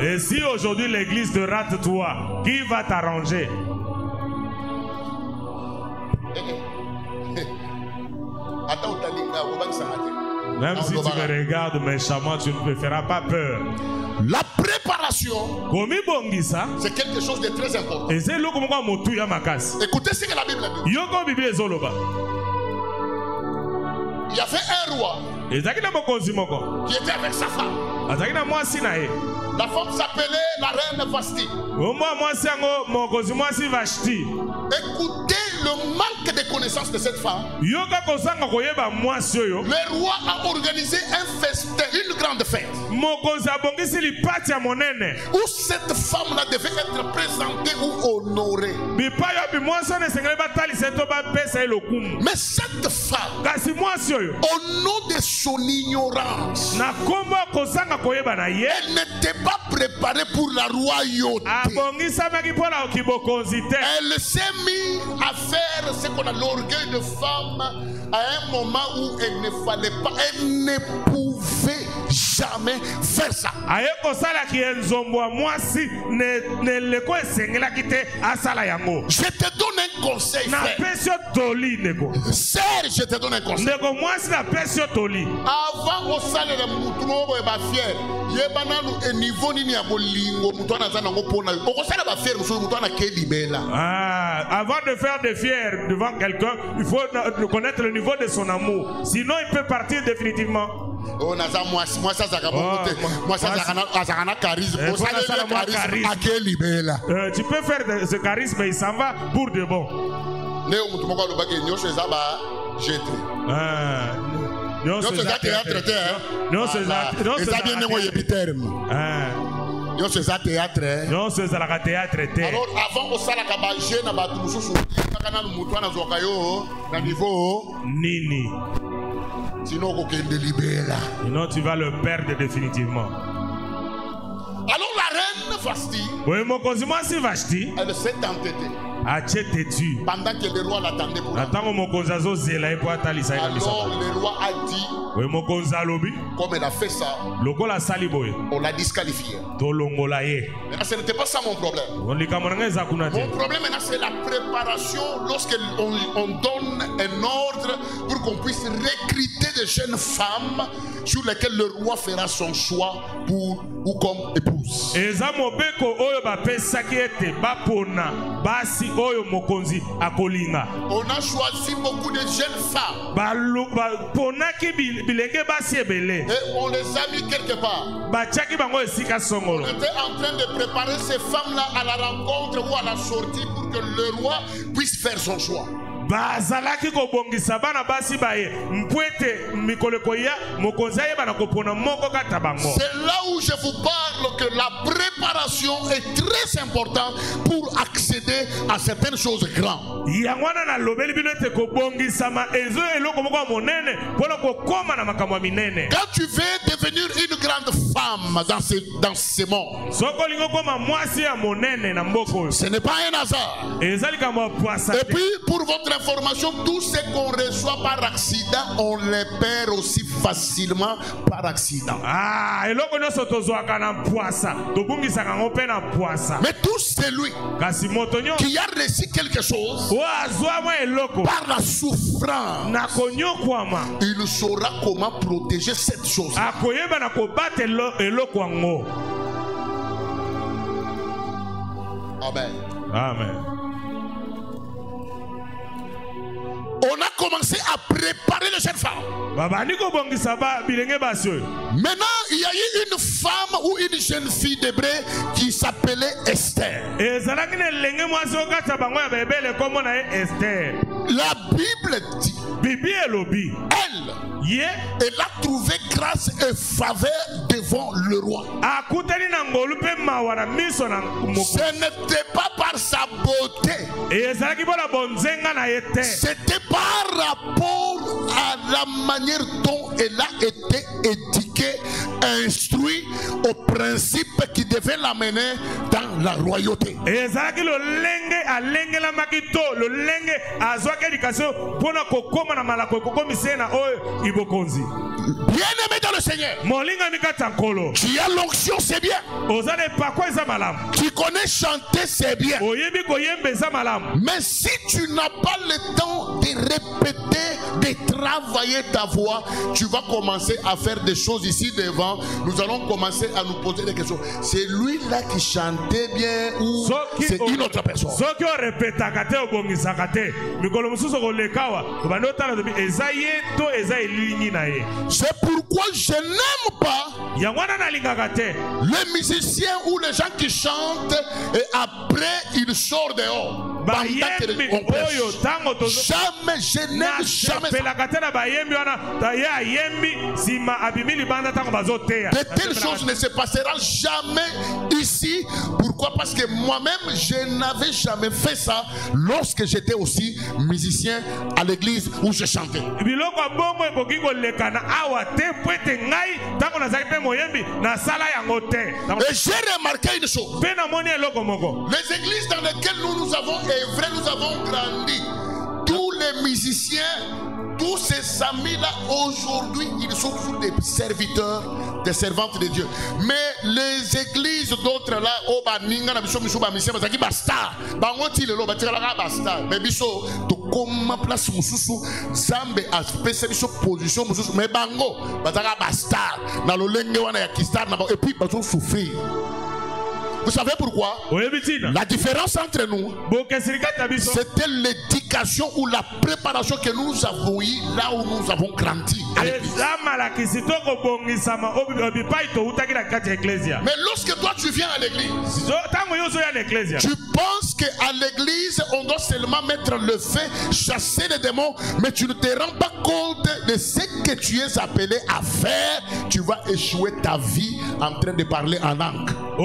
Speaker 3: Et si aujourd'hui l'église te rate toi, qui va t'arranger? Même si tu me regardes méchamment, tu ne me feras pas peur.
Speaker 2: La préparation, c'est quelque chose de très important. Écoutez ce que la Bible dit. Il y avait un roi qui était avec sa femme. La femme s'appelait la reine Vashti. Écoutez le manque de connaissance de cette femme. Le roi a organisé un festin, une grande fête. où cette femme-là devait être présentée ou honorée. Mais cette femme, au nom de son ignorance, elle n'était pas préparée pour la royauté. Elle s'est mise à faire ce qu'on a l'orgueil de femme à un moment où elle ne fallait pas, elle ne pouvait jamais faire ça. Je te donne un conseil, frère. Sœur, je te donne un conseil. Avant au salaire de Moutono et Bafier, Yebananu et niveau ni à Bolingo, Moutona Zanango Pona, au salaire de Bafier, Moutona Kelibela.
Speaker 3: Avant de faire des fiers devant quelqu'un, il faut connaître le niveau de son amour. Sinon, il peut partir définitivement.
Speaker 2: Oh, Naza, moi ça, ça moi ça, ça a charisme.
Speaker 3: Tu peux faire ce charisme, mais il s'en va pour de bon.
Speaker 2: Alors avant au salaka ba jeune ba tumususu kana mutu na zoka yo na niveau
Speaker 3: nini.
Speaker 2: Sinon
Speaker 3: tu vas le perdre définitivement.
Speaker 2: Alors la reine Vashti, elle s'est entêtée. Pendant que le roi l'attendait pour alors le roi a dit, comme elle a fait ça, on l'a disqualifié. Mais ce n'était pas ça mon problème. Mon problème maintenant c'est la préparation lorsqu'on donne un ordre pour qu'on puisse recruter des jeunes femmes sur lesquelles le roi fera son choix pour ou comme épouse. On a choisi beaucoup de jeunes femmes et on les a mis quelque part. On était en train de préparer ces femmes-là à la rencontre ou à la sortie pour que le roi puisse faire son choix. C'est là où je vous parle que la préparation est très importante pour accéder à certaines choses grandes. Quand tu veux devenir une grande femme dans ce monde, ce n'est pas un hasard. Et puis pour votre information, tout ce qu'on reçoit par accident, on les perd aussi facilement par accident. Mais tout celui qui a reçu quelque chose par la souffrance, il saura comment protéger cette chose. Amen.
Speaker 3: Amen.
Speaker 2: On a commencé à préparer les jeunes femmes. Maintenant, il y a eu une femme ou une jeune fille d'Hébreu qui s'appelait Esther. La Bible dit, elle a trouvé grâce et faveur devant le roi. Ce n'était pas par sa beauté, c'était par rapport à la manière dont elle a été éduquée, instruite aux principes qui devaient l'amener dans la royauté. Bien-aimé dans le Seigneur, tu as l'onction, c'est bien. Tu connais chanter, c'est bien. Mais si tu n'as pas le temps de répéter, de travailler ta voix, tu vas commencer à faire des choses ici devant. Nous allons commencer à nous poser des questions. C'est lui-là qui chantait bien ou c'est une autre personne? C'est pourquoi je n'aime pas les musiciens ou les gens qui chantent et après ils sortent dehors. Jamais, je n'aime jamais ça. De telles choses ne se passeront jamais ici. Pourquoi? Parce que moi-même, je n'avais jamais fait ça lorsque j'étais aussi musicien à l'église où je chantais. Et j'ai remarqué une chose. Les églises dans lesquelles nous avons œuvré, nous avons grandi, tous les musiciens, tous ces amis-là, aujourd'hui, ils sont tous des serviteurs, des servantes de Dieu. Mais les églises d'autres là, oh, bah, ninga na biso miso ba mission, bah, basta. Bah, on tire le bâtir là, basta. Mais biso, to comme place mususu, zambe a spécial biso position mususu, mais bango, bah, basta. Na lo lenge wana ya kistar, et puis, bah, on souffrir. Vous savez pourquoi? La différence entre nous, c'était l'éducation ou la préparation que nous avons eue là où nous avons grandi. Mais lorsque toi tu viens à l'église, tu penses qu'à l'église on doit seulement mettre le feu, chasser les démons, mais tu ne te rends pas compte de ce que tu es appelé à faire. Tu vas échouer ta vie en train de parler en langue. Tu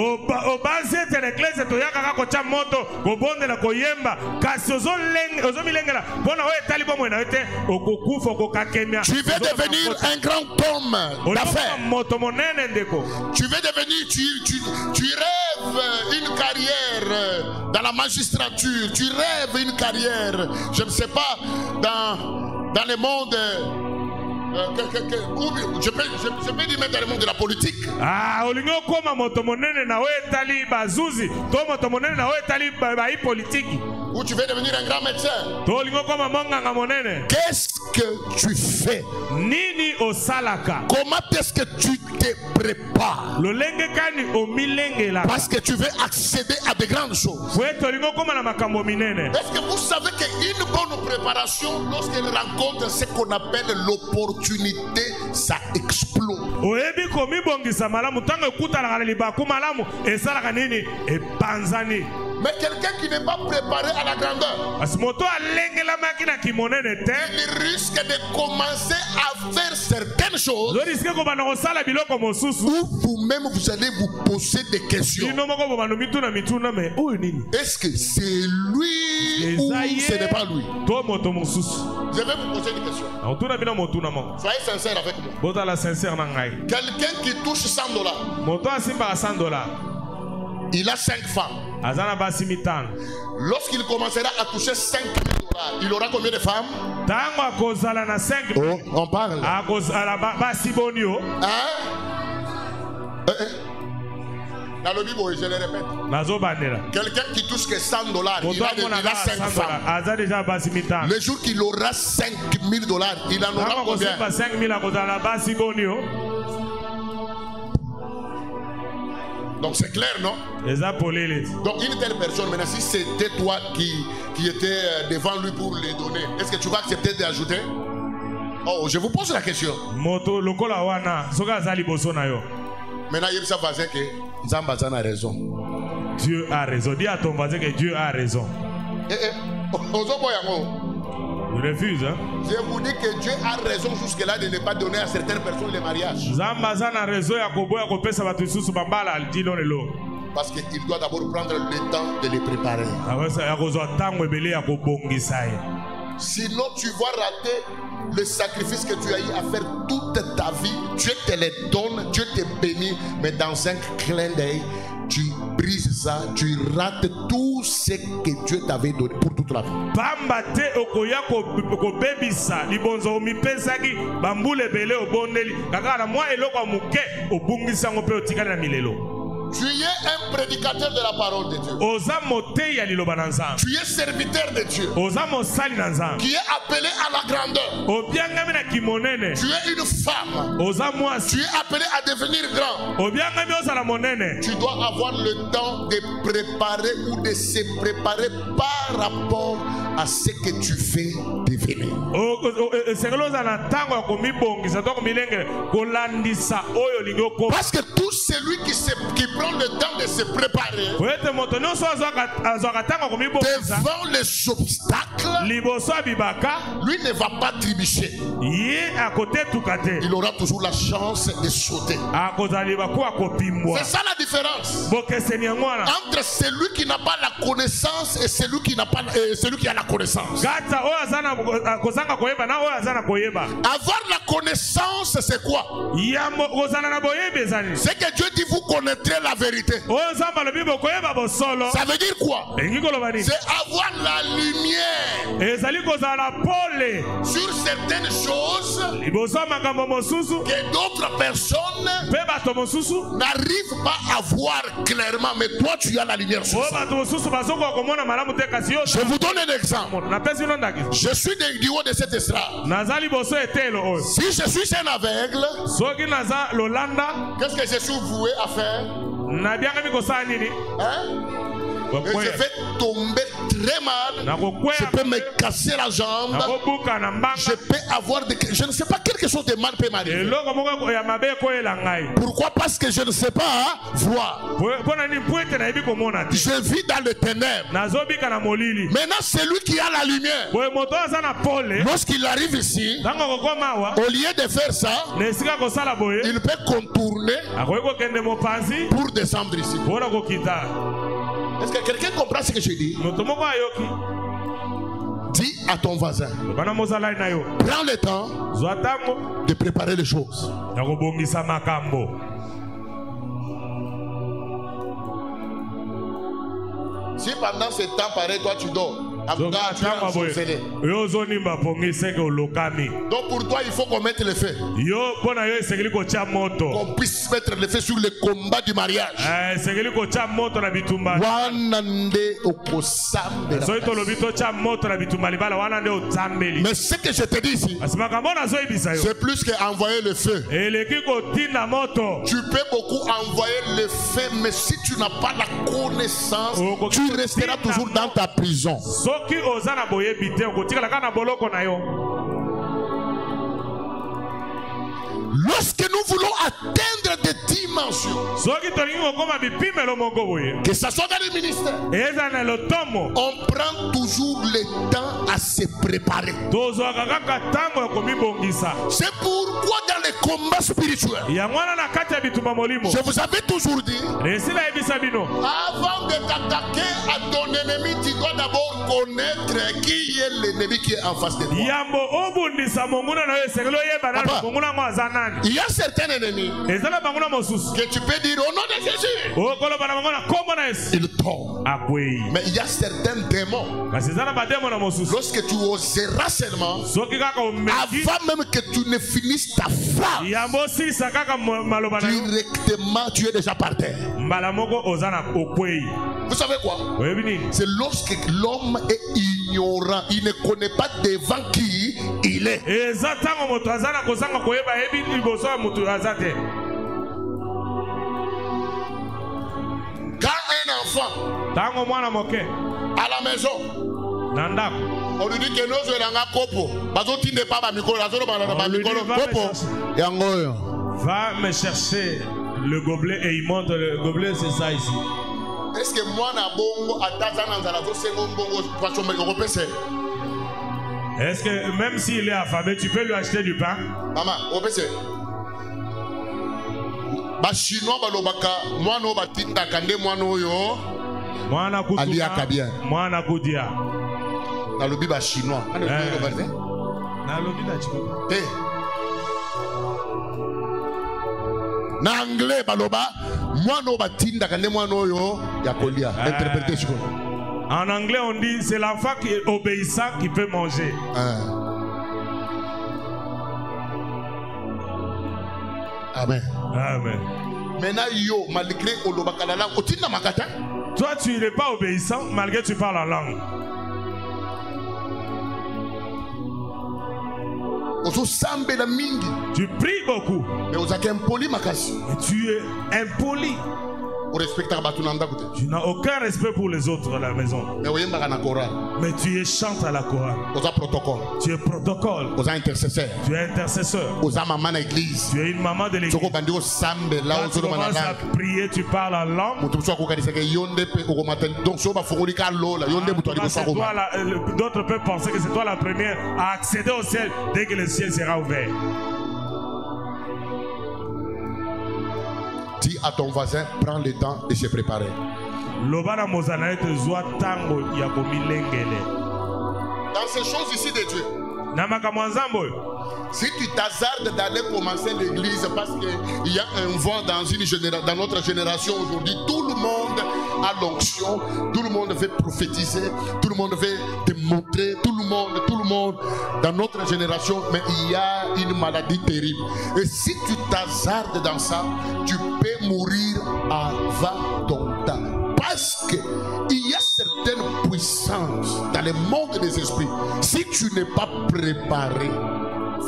Speaker 2: veux devenir un grand homme d'affaires. Tu veux devenir, tu rêves une carrière dans la magistrature. Tu rêves une carrière, je ne sais pas, dans le monde. Je peux dire même dans le monde de la politique. Ou tu veux devenir un grand médecin. Qu'est-ce que tu fais? Comment est-ce que tu te prépares? Parce que tu veux accéder à de grandes choses. Est-ce que vous savez qu'une bonne préparation, lorsqu'elle rencontre ce qu'on appelle l'opportunité, ça explose. Mais quelqu'un qui n'est pas préparé à la grandeur, il risque de commencer à faire certaines choses où vous-même vous allez vous poser des questions. Est-ce que c'est lui ou ce n'est pas lui? Je vais vous poser une question. Soyez sincère avec moi. Quelqu'un qui touche $100, il a 5 femmes. Lorsqu'il commencera à toucher $5,000, il aura combien de femmes? Oh, on parle. Hein? Dans le Bible, je le répète. Quelqu'un qui touche que $100, il a 5 femmes. Le jour qu'il aura $5,000, il en aura combien? Donc c'est clair, non? Donc une telle personne, maintenant si c'était toi qui étais devant lui pour les donner, est-ce que tu vas accepter d'ajouter? Oh, je vous pose la question. Maintenant il y a voisin que Zambazan a raison.
Speaker 3: Dieu a raison. Dis à ton voisin que Dieu a raison. Je refuse, hein?
Speaker 2: Je vous dis que Dieu a raison jusque-là de ne pas donner à certaines personnes le mariage. Parce qu'il doit d'abord prendre le temps de les préparer. Sinon, tu vas rater le sacrifice que tu as eu à faire toute ta vie. Dieu te le donne, Dieu te bénit, mais dans un clin d'œil, tu brises ça, tu rates tout ce que Dieu t'avait donné pour toute la vie. Tu es un prédicateur de la parole de Dieu. Tu es serviteur de Dieu. Qui est appelé à la grandeur. Tu es une femme. Tu es appelé à devenir grand. Tu dois avoir le temps de préparer ou de se préparer par rapport à ce que tu fais devenir. Parce que tout celui qui prend le temps de se préparer devant les obstacles, lui ne va pas trébucher. Il aura toujours la chance de sauter. C'est ça la différence entre celui qui n'a pas la connaissance et celui qui n'a pas celui qui a la connaissance. Avoir la connaissance, c'est quoi? C'est que Dieu dit vous connaîtrez la vérité. Ça veut dire quoi? C'est avoir la lumière sur certaines choses que d'autres personnes n'arrivent pas à voir clairement, mais toi tu as la lumière sur ça. Je vous donne un exemple. Je suis du haut de cette estrade. Si je suis un aveugle, qu'est-ce que je suis voué à faire? Hein? Et je vais tomber très mal. Je peux me casser la jambe. Je peux avoir je ne sais pas, quelque chose de mal peut m'arriver. Pourquoi? Parce que je ne sais pas voir. Je vis dans les ténèbres. Maintenant, celui qui a la lumière, lorsqu'il arrive ici, au lieu de faire ça, il peut contourner pour descendre ici. Est-ce que quelqu'un comprend ce que je dis? Dis à ton voisin, prends le temps de préparer les choses. Si pendant ce temps pareil, toi tu dors, donc pour toi il faut qu'on mette le feu. Qu'on puisse mettre le feu sur le combat du mariage. Mais ce que je te dis ici, c'est plus qu'envoyer le feu. Tu peux beaucoup envoyer le feu, mais si tu n'as pas la connaissance, tu resteras toujours dans ta prison. Lorsque nous voulons atteindre des dimensions, que ce soit dans le ministère, on prend toujours le temps à se préparer. C'est pourquoi dans les combats spirituels, je vous avais toujours dit, avant de t'attaquer à ton ennemi, tu dois d'abord connaître qui est l'ennemi qui est en face de toi. Il y a certains ennemis que tu peux dire au nom de Jésus, ils tombent. Mais il y a certains démons, lorsque tu oseras seulement, avant même que tu ne finisses ta phrase, directement tu es déjà par terre. Vous savez quoi? C'est lorsque l'homme est ignorant, il ne connaît pas devant qui il est. Quand un enfant à la maison, on lui dit que nous
Speaker 3: va me chercher le gobelet et il monte le gobelet, c'est ça ici.
Speaker 2: Est-ce que moi na bongo
Speaker 3: est-ce que même s'il est affamé, tu peux lui acheter du pain?
Speaker 2: Maman, ba chinois balobaka mwana batinda kande mwana oyo
Speaker 3: mwana kutu mwana kudia
Speaker 2: na lobi ba chinois na
Speaker 3: lobi na chinois
Speaker 2: na anglais baloba mwana batinda kande mwana oyo ya kolia. Interprétation.
Speaker 3: En anglais on dit c'est l'enfant qui est obéissant qui peut manger.
Speaker 2: Amen.
Speaker 3: Amen.
Speaker 2: Maintenant yo malgré olobaka la langue otinda makata.
Speaker 3: Toi tu n'es pas obéissant malgré que tu parles en langue.
Speaker 2: Tu
Speaker 3: pries beaucoup.
Speaker 2: Mais tu
Speaker 3: es impoli. Tu n'as aucun respect pour les autres à la maison. Mais tu es chante à la chorale. Tu es protocole. Tu es intercesseur. Tu es une maman de l'église. Quand tu commences à prier, tu parles en langue. D'autres peuvent penser que c'est toi la première à accéder au ciel dès que le ciel sera ouvert.
Speaker 2: Dis à ton voisin, prends le temps de se préparer. Dans ces choses ici de Dieu, si tu t'hasardes d'aller commencer l'église parce qu'il y a un vent dans notre génération aujourd'hui, tout le monde a l'onction, tout le monde veut prophétiser, tout le monde veut démontrer, tout le monde dans notre génération, mais il y a une maladie terrible. Et si tu t'hasardes dans ça, tu peux mourir avant ton temps. Parce qu'il y a certaines puissances dans le monde des esprits. Si tu n'es pas préparé,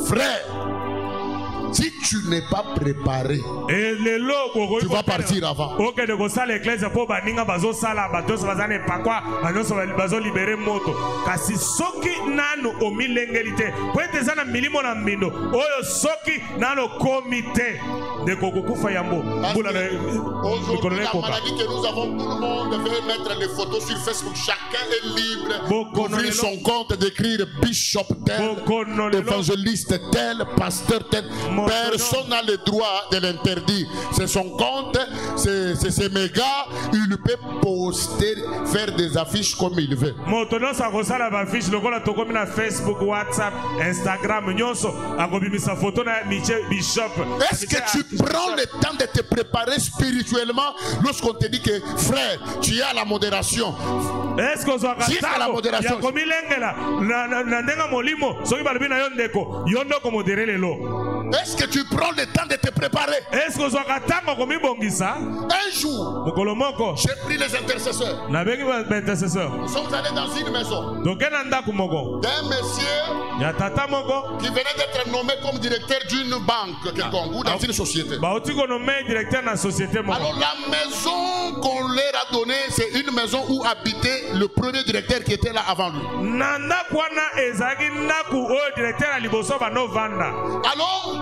Speaker 2: frère, si tu n'es pas préparé, tu vas partir avant. Aujourd'hui, la maladie que nous avons, tout le monde veut mettre les photos sur Facebook. Chacun est libre d'ouvrir son compte, d'écrire bishop tel, évangéliste tel, pasteur tel. Personne n'a le droit de l'interdire. C'est son compte, c'est ses mégas. Il peut poster, faire des affiches comme il veut. Facebook, WhatsApp, Instagram, est-ce que tu prends le temps de te préparer spirituellement lorsqu'on te dit que frère, tu es à la modération? Est-ce que tu es à la modération? Est-ce que tu prends le temps de te préparer? Un jour, j'ai pris les intercesseurs. Nous sommes allés dans une maison d'un monsieur qui venait d'être nommé comme directeur d'une banque quelconque ou dans une société. Alors la maison qu'on leur a donnée, c'est une maison où habitait le premier directeur qui était là avant lui. Alors,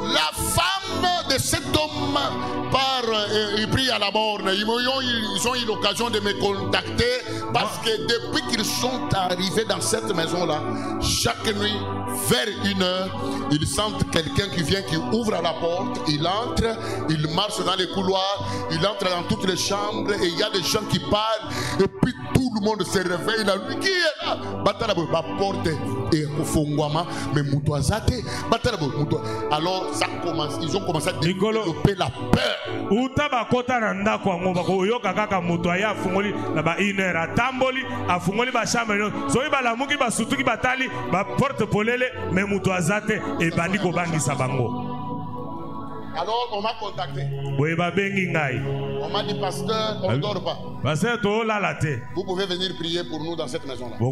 Speaker 2: la femme de cet homme il prie à la borne. Ils ont eu l'occasion de me contacter parce que depuis qu'ils sont arrivés dans cette maison-là, chaque nuit, vers 1h, ils sentent quelqu'un qui vient, qui ouvre la porte, il entre, il marche dans les couloirs, il entre dans toutes les chambres et il y a des gens qui parlent et puis tout le monde se réveille. La nuit, qui est là? La porte est au fond, mais alors ça commence, ils ont commencé à développer la peur. Alors on m'a contacté. On m'a dit, pasteur, on ne dort pas. Vous pouvez venir prier pour nous dans cette maison-là. Je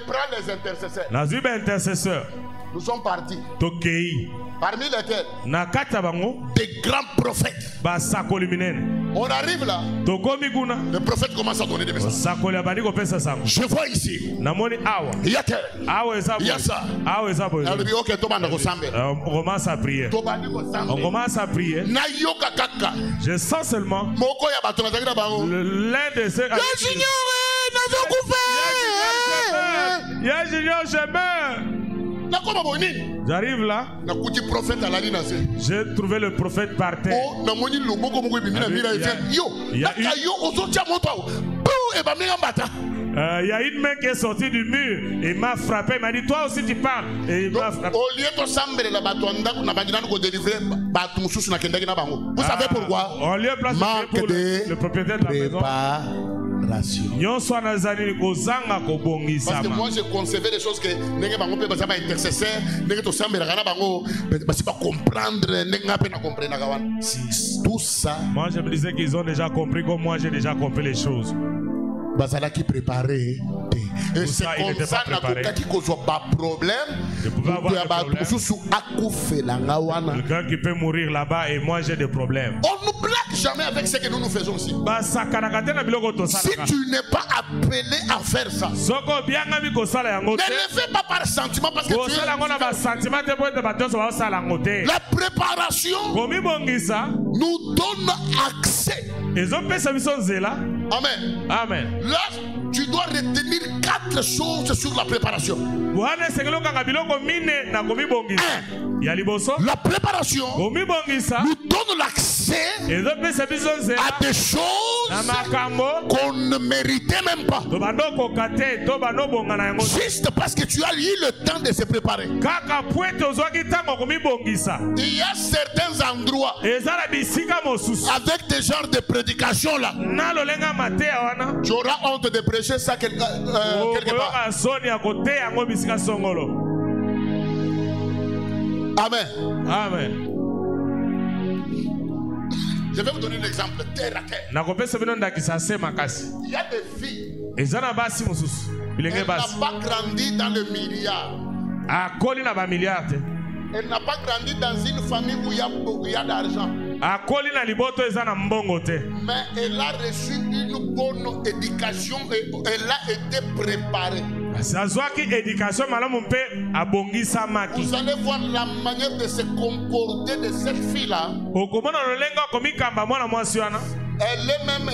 Speaker 2: prends les intercesseurs. Nous sommes partis. Parmi lesquels des grands prophètes. On arrive là. Le prophète commence à donner des messages. Je vois ici. Il y a tel. Il y a ça.
Speaker 3: On commence à prier. Je sens seulement l'un de ceux je meurs. J'arrive là. J'ai trouvé le prophète par terre. Il y a une main qui est sortie du mur et m'a frappé. Il m'a dit, toi aussi tu parles. Et il m'a frappé.
Speaker 2: Vous savez pourquoi? Manque de préparation. Parce que moi je concevais des choses que tout ça.
Speaker 3: Moi je me disais qu'ils ont déjà compris comme moi j'ai déjà compris les choses.
Speaker 2: Qui préparé. Et c'est comme ça qu'il y a problème
Speaker 3: Je pouvais avoir des problèmes. Quelqu'un qui peut mourir là-bas et moi j'ai des problèmes.
Speaker 2: On ne blague jamais avec ce que nous faisons ici. Si tu n'es pas appelé à faire ça, ne le fais pas par sentiment parce que tu es... La préparation nous donne accès. Amen.
Speaker 3: Amen.
Speaker 2: Là, tu dois retenir 4 choses sur la préparation. 1. La préparation nous donne l'accès à des choses qu'on ne méritait même pas. Juste parce que tu as eu le temps de se préparer. Il y a certains endroits avec des genres de prédications là. Tu auras honte de prêcher ça quelque part. Amen.
Speaker 3: Amen.
Speaker 2: Je vais vous donner un exemple terre à terre. Il y a des filles. Elle n'a pas grandi dans le milliard. Elle n'a pas grandi dans une famille où il y a d'argent. Mais elle a reçu une bonne éducation et elle a été préparée. Vous allez voir la manière de se comporter de cette fille-là. Elle est même,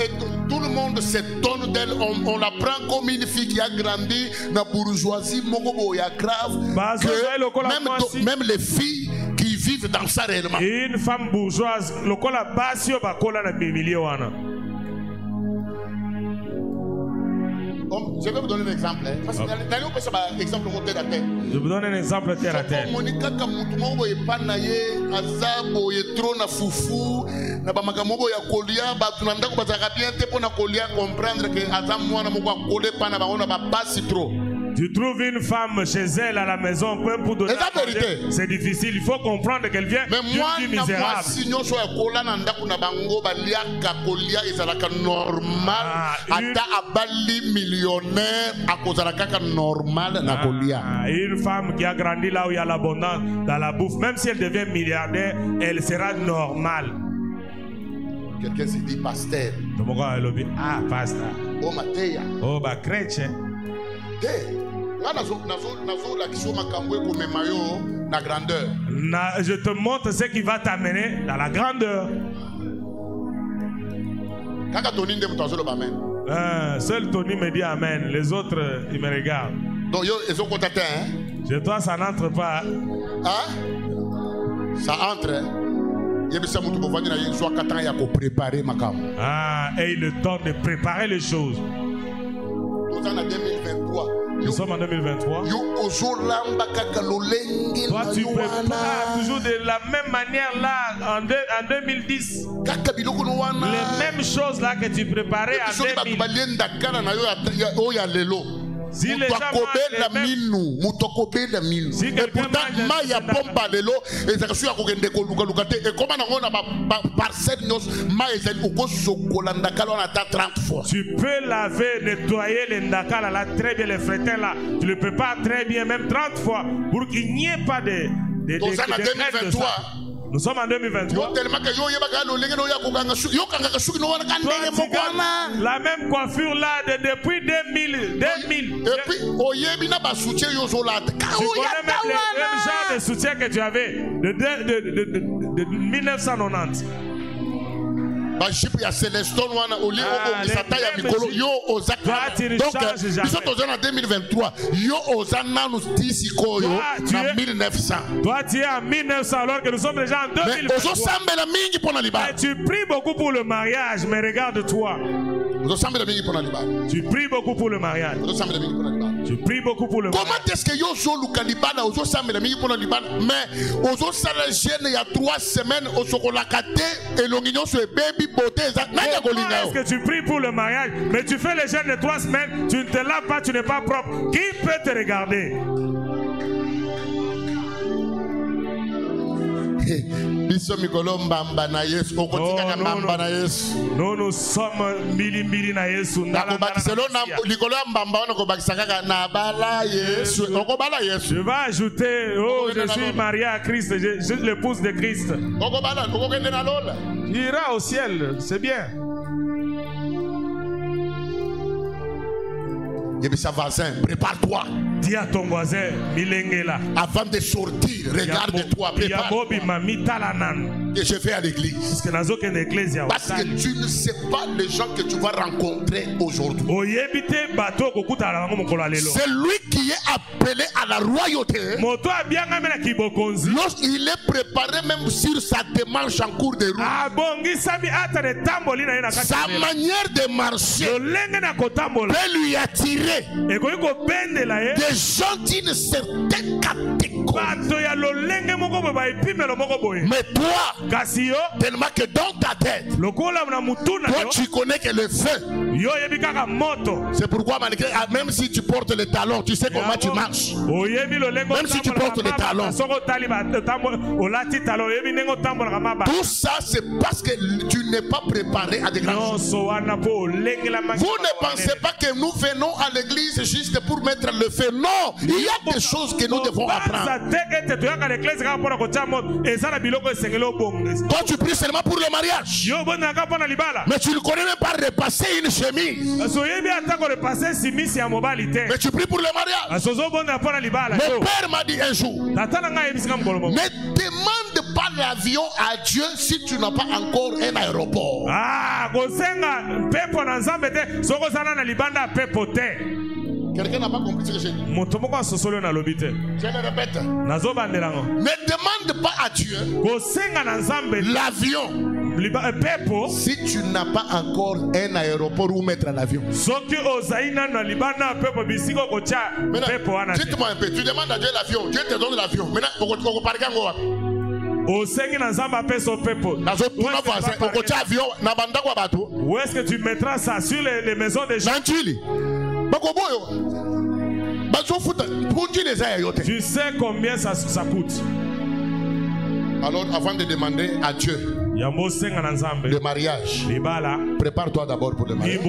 Speaker 2: tout le monde s'étonne d'elle. On la prend comme une fille qui a grandi dans la bourgeoisie, même les filles qui vivent dans ça réellement.
Speaker 3: Une femme bourgeoise, je
Speaker 2: vais vous donner un exemple.
Speaker 3: Je vous donne un exemple terre à terre. Tu trouves une femme chez elle à la maison pour donner. C'est difficile, il faut comprendre qu'elle vient d'une vie misérable. Une femme qui a grandi là où il y a l'abondance dans la bouffe, même si elle devient milliardaire, elle sera normale.
Speaker 2: Quelqu'un se dit pasteur.
Speaker 3: Ah, pasteur.
Speaker 2: Oh, Matéa.
Speaker 3: Oh, bah, chrétien. Je te montre ce qui va t'amener dans la grandeur. Seul Tony me dit amen. Les autres, ils me regardent.
Speaker 2: Donc,
Speaker 3: chez toi, ça n'entre pas.
Speaker 2: Hein? Ça entre.
Speaker 3: Ah, et le temps de préparer les choses. Nous sommes en 2023. Toi, tu prépares toujours de la même manière là en 2010. Les mêmes choses là que tu préparais en 2000. Si les gens
Speaker 2: et pourtant, Maya pompa lelo et ça suit à kogende koluka et comment on a parcelle nos Maya ou sokolanda kalona 30 fois.
Speaker 3: Tu peux laver, nettoyer les ndakala là très bien, les frétins là. Tu le prépares très bien, même 30 fois pour qu'il n'y ait pas de. Nous sommes en 2023. La même coiffure là depuis 2000. Et puis, tu connais même le même genre de soutien que tu avais de 1990.
Speaker 2: Donc, nous sommes en 2023.
Speaker 3: Toi, tu es en 1900 alors que nous sommes déjà en 2023. Tu pries beaucoup pour le mariage, mais regarde-toi. Tu pries beaucoup pour le mariage. Tu pries beaucoup pour le mariage.
Speaker 2: Comment est-ce que yo zo lukalibana ozo sambela mingi pour le Liban mais ozo sala jeune il y a 3 semaines au sokolakate et l'ongignon sur baby beauté
Speaker 3: est-ce que tu pries pour le mariage mais tu fais les jeûnes de 3 semaines, tu ne te laves pas, tu n'es pas propre. Qui peut te regarder? Nous, nous sommes mili na Yesu. Je vais ajouter, oh, je suis marié à Christ, je suis l'épouse de Christ. Il ira au ciel, c'est bien.
Speaker 2: Prépare-toi.
Speaker 3: Dis à ton voisin,
Speaker 2: avant de sortir, regarde-toi, prépare-toi. Et je vais à l'église. Parce que tu ne sais pas les gens que tu vas rencontrer aujourd'hui. C'est lui qui est appelé à la royauté. Lorsqu'il est préparé même sur sa démarche en cours de route. Sa manière de marcher peut lui attirer des gens d'une certaine catégorie. Mais toi, tellement que dans ta tête, toi tu connais que le feu. C'est pourquoi même si tu portes les talons, tu sais comment tu marches. Même si tu portes les talons. Tout ça c'est parce que tu n'es pas préparé à des grandes choses. Vous ne pensez pas que nous venons à l'église juste pour mettre le feu. Non, il y a des choses que nous devons apprendre. Toi tu pries seulement pour le mariage, mais tu ne connais même pas repasser une chemise. Mais tu pries pour le mariage. Mon père m'a dit un jour, ne demande pas l'avion à Dieu si tu n'as pas encore un aéroport. Quelqu'un n'a pas compris ce que j'ai dit. Je le répète. Ne demande pas à Dieu l'avion si tu n'as pas encore un aéroport où mettre l'avion. Dites-moi un peu, tu demandes à Dieu l'avion, Dieu te donne l'avion. Maintenant, où
Speaker 3: est-ce que tu mettras ça sur les maisons des gens? Tu sais combien ça coûte.
Speaker 2: Alors avant de demander à Dieu le mariage, prépare-toi d'abord pour le mariage.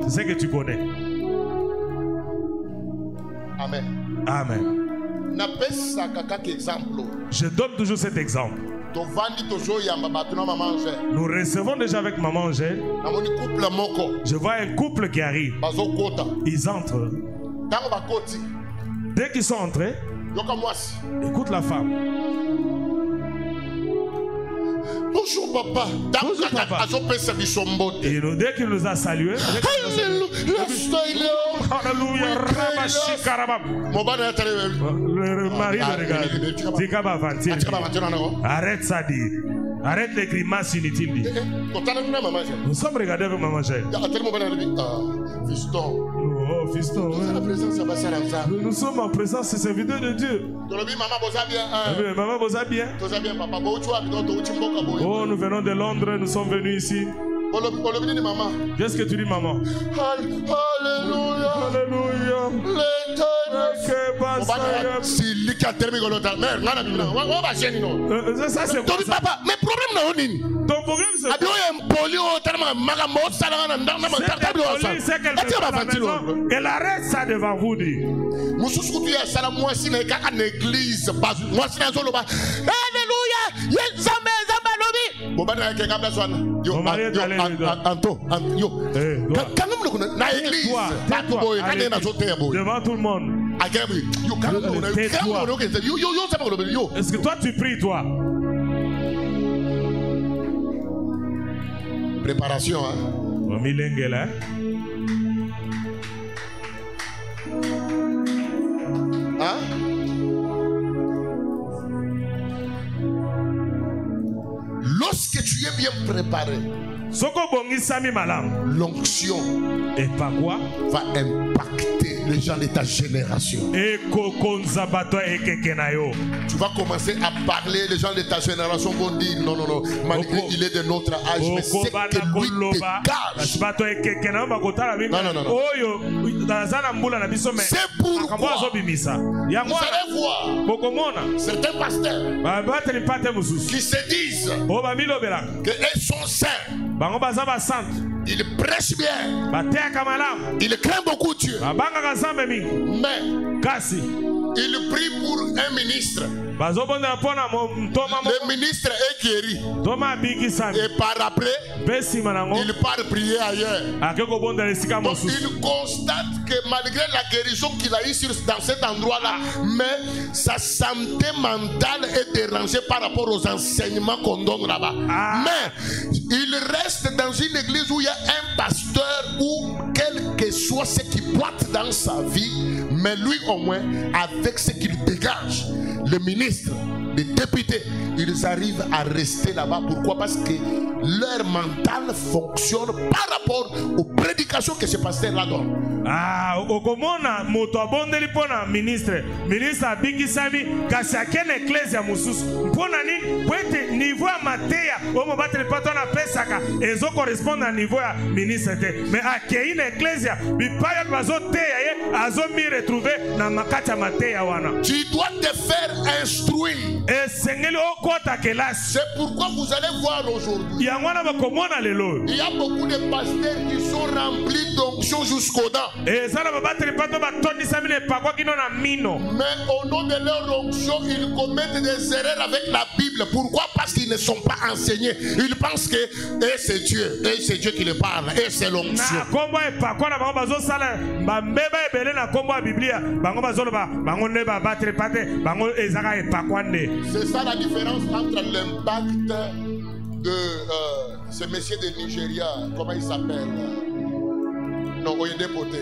Speaker 3: C'est ce que tu connais.
Speaker 2: Amen.
Speaker 3: Amen. Je donne toujours cet exemple. Nous recevons déjà avec maman Angèle. Je vois un couple qui arrive. Ils entrent. Dès qu'ils sont entrés, écoute la femme.
Speaker 2: Bonjour papa.
Speaker 3: Bonjour papa. Et dès qu'il nous a salués, alléluia, le mari le regarde. Arrête ça, dit. Arrête les grimaces inutiles. Nous sommes regardés avec maman Angèle. Oh, fiston. Nous sommes en présence de serviteurs de Dieu. Maman bosa bien. Oh, nous venons de Londres, nous sommes venus ici. Qu'est-ce que tu dis, maman? Alléluia. Alléluia. Ça c'est
Speaker 2: papa. Mais problème
Speaker 3: ton problème c'est elle arrête ça devant vous. Devant tout le monde. Est-ce que toi tu pries, toi?
Speaker 2: Préparation, hein? Hein? Lorsque tu es bien préparé, l'onction
Speaker 3: Et pas quoi?
Speaker 2: va impacter les gens de ta génération. Tu vas commencer à parler, les gens de ta génération vont dire non, non, non, malgré il est de notre âge, mais c'est que lui dégage. Non, non, non, non. C'est pourquoi vous allez voir certains pasteurs qui se disent qu'ils sont saints. Ils prêchent bien. Ils craignent beaucoup Dieu. Mais il prie pour un ministre. Le ministre est guéri. Et par après, il part prier ailleurs. Donc il constate que malgré la guérison qu'il a eue dans cet endroit-là, mais sa santé mentale est dérangée par rapport aux enseignements qu'on donne là-bas. Mais il reste dans une église où il y a un pasteur ou quel que soit ce qui boite dans sa vie, mais lui au moins, avec ce qu'il dégage, le ministre, les députés, ils arrivent à rester là-bas. Pourquoi? Parce que leur mental fonctionne par rapport aux prédications que ce pasteur-là donne.
Speaker 3: Okomona moto abondeli pona ministre abingisami kasi akene ecclesia mususu mpona nini kwete niveau ya mateya omo batele patona pesaka ezo correspond à niveau ya ministre te mais akei na ecclesia bipayo bazo teya ye azo mi retrouver na makati ya mateya wana.
Speaker 2: Tu dois te faire instruire.
Speaker 3: Esengeli okota kelasi.
Speaker 2: C'est pourquoi vous allez voir aujourd'hui.
Speaker 3: Yangwana bakomona lelo.
Speaker 2: Il y a beaucoup de pasteurs qui sont remplis d'onction jusqu'aux dents. Mais au nom de leur onction, ils commettent des erreurs avec la Bible. Pourquoi? Parce qu'ils ne sont pas enseignés. Ils pensent que c'est Dieu. Et c'est Dieu qui le parle. Et c'est l'onction. C'est ça la différence entre l'impact de ce monsieur de Nigeria. Comment il s'appelle? Non, Oyedepote.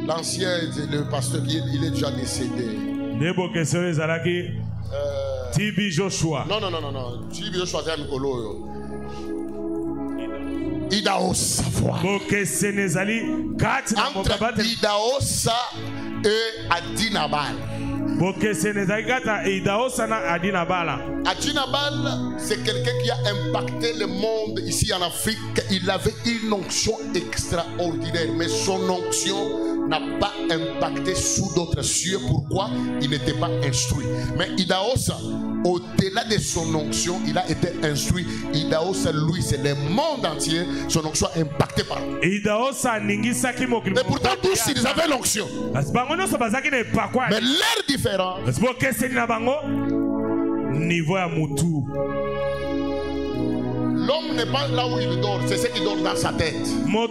Speaker 2: L'ancien, le pasteur, il est déjà décédé.
Speaker 3: TB Joshua.
Speaker 2: Non. TB Joshua, c'est un Mikolo. Idaosa, voilà. Entre Idaosa et Adinabal. Adinabal, c'est quelqu'un qui a impacté le monde ici en Afrique. Il avait une onction extraordinaire, mais son onction n'a pas impacté sous d'autres cieux. Pourquoi? Il n'était pas instruit. Mais Idaosa, au-delà de son onction, il a été instruit. Idaosa, lui, c'est le monde entier. Son onction a impacté par lui. Et pourtant, tous ils avaient l'onction. Mais l'air différent. L'homme n'est pas là où il dort, c'est ce qui dort dans sa tête. Même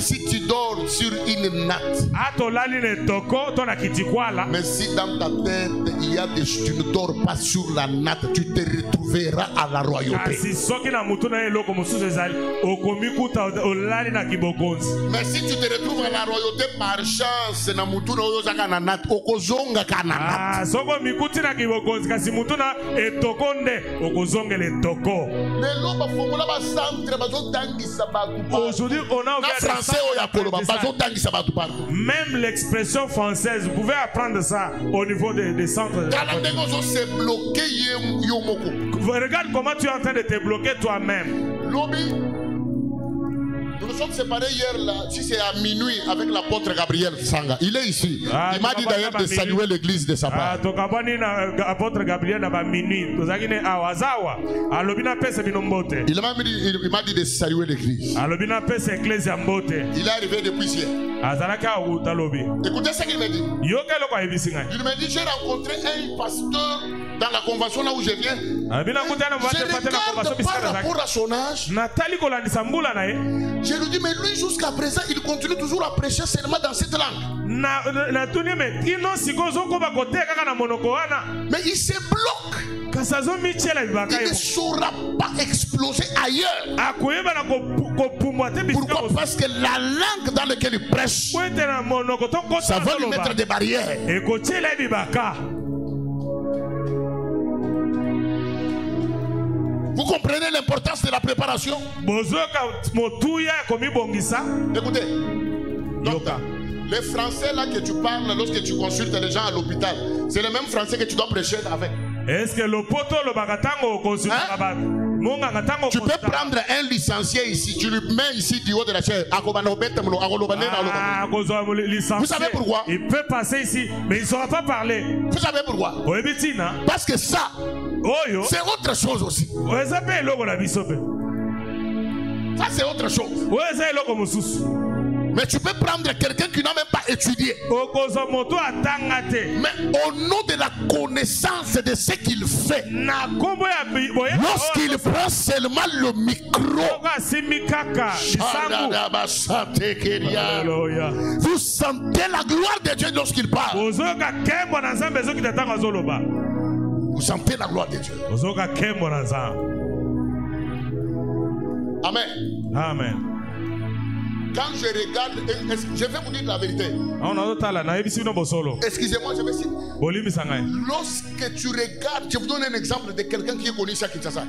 Speaker 2: si tu dors sur une natte, mais si dans ta tête il y a des, tu ne dors pas sur la natte, tu te retrouveras à la royauté. Mais si tu te retrouves à la royauté par chance, aujourd'hui on a
Speaker 3: même l'expression française, vous pouvez apprendre ça au niveau des centres. Regarde comment tu es en train de te bloquer toi-même.
Speaker 2: Nous nous sommes séparés hier là, si c'est à minuit avec l'apôtre Gabriel Sanga. Il est ici. Il m'a dit d'ailleurs de saluer l'église de sa part.
Speaker 3: Il
Speaker 2: m'a dit de saluer l'église. Il est arrivé depuis hier. Écoutez ce qu'il me dit. Il me dit, j'ai rencontré un pasteur dans la convention là où je viens. Je regarde par rapport à son âge. Je lui dis, mais lui jusqu'à présent, il continue toujours à prêcher seulement dans cette langue. Mais il se bloque. Il ne saura pas exploser ailleurs. Pourquoi? Parce que la langue dans laquelle il prêche, ça va lui mettre des barrières. Vous comprenez l'importance de la préparation? Écoutez, donc, les français là que tu parles lorsque tu consultes les gens à l'hôpital, c'est le même français que tu dois prêcher avec.
Speaker 3: Est-ce que le poteau le bagatango consulte?
Speaker 2: Tu peux prendre un licencié ici, tu le mets ici du haut de la chaise. Vous savez pourquoi?
Speaker 3: Il peut passer ici, mais il ne saura pas parler.
Speaker 2: Vous savez pourquoi? Parce que ça, c'est autre chose aussi. Ça, c'est autre chose. Mais tu peux prendre quelqu'un qui n'a même pas étudié. Mais au nom de la connaissance de ce qu'il fait, lorsqu'il prend seulement le micro, vous sentez la gloire de Dieu lorsqu'il parle. Vous sentez la gloire de Dieu. Amen.
Speaker 3: Amen.
Speaker 2: Quand je regarde, je vais vous dire la vérité. Excusez-moi, je vais citer. Lorsque tu regardes, je vous donne un exemple de quelqu'un qui est connu ici à Kinshasa.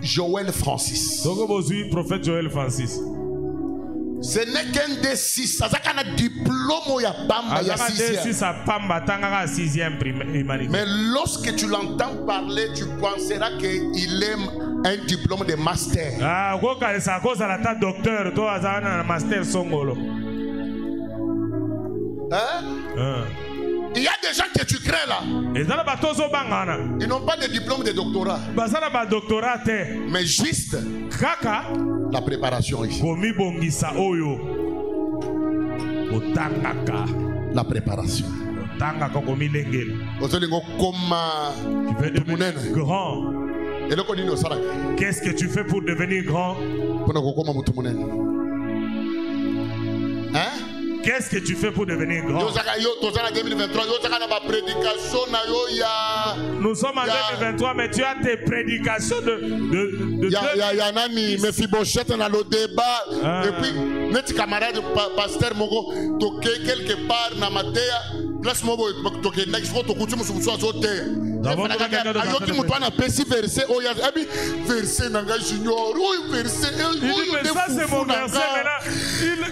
Speaker 2: Joël Francis.
Speaker 3: Prophète Joël Francis.
Speaker 2: Ce n'est qu'un des 6. Ça a un diplôme il y a 6e. Mais lorsque tu l'entends parler, tu penseras qu'il aime un diplôme de master. Il y a des gens que tu crées là. Ils n'ont pas de diplôme de doctorat. Mais juste la préparation ici. La préparation.
Speaker 3: Qu'est-ce que tu fais pour devenir grand?
Speaker 2: Hein?
Speaker 3: Qu'est-ce que tu fais pour devenir grand? Nous sommes en 2023, mais tu as tes prédications de
Speaker 2: il y a Nani, Mephibosheth dans le débat. Et puis, notre camarade pasteur Mogo, toqué quelque part dans ma terre. Place Mogo, toqué next photo, coutume sur soi sauter. Ayoki Moutouana Pessi verset, oh ya verset Nanga Junior, oh verset,
Speaker 3: ça c'est mon verset, mais là,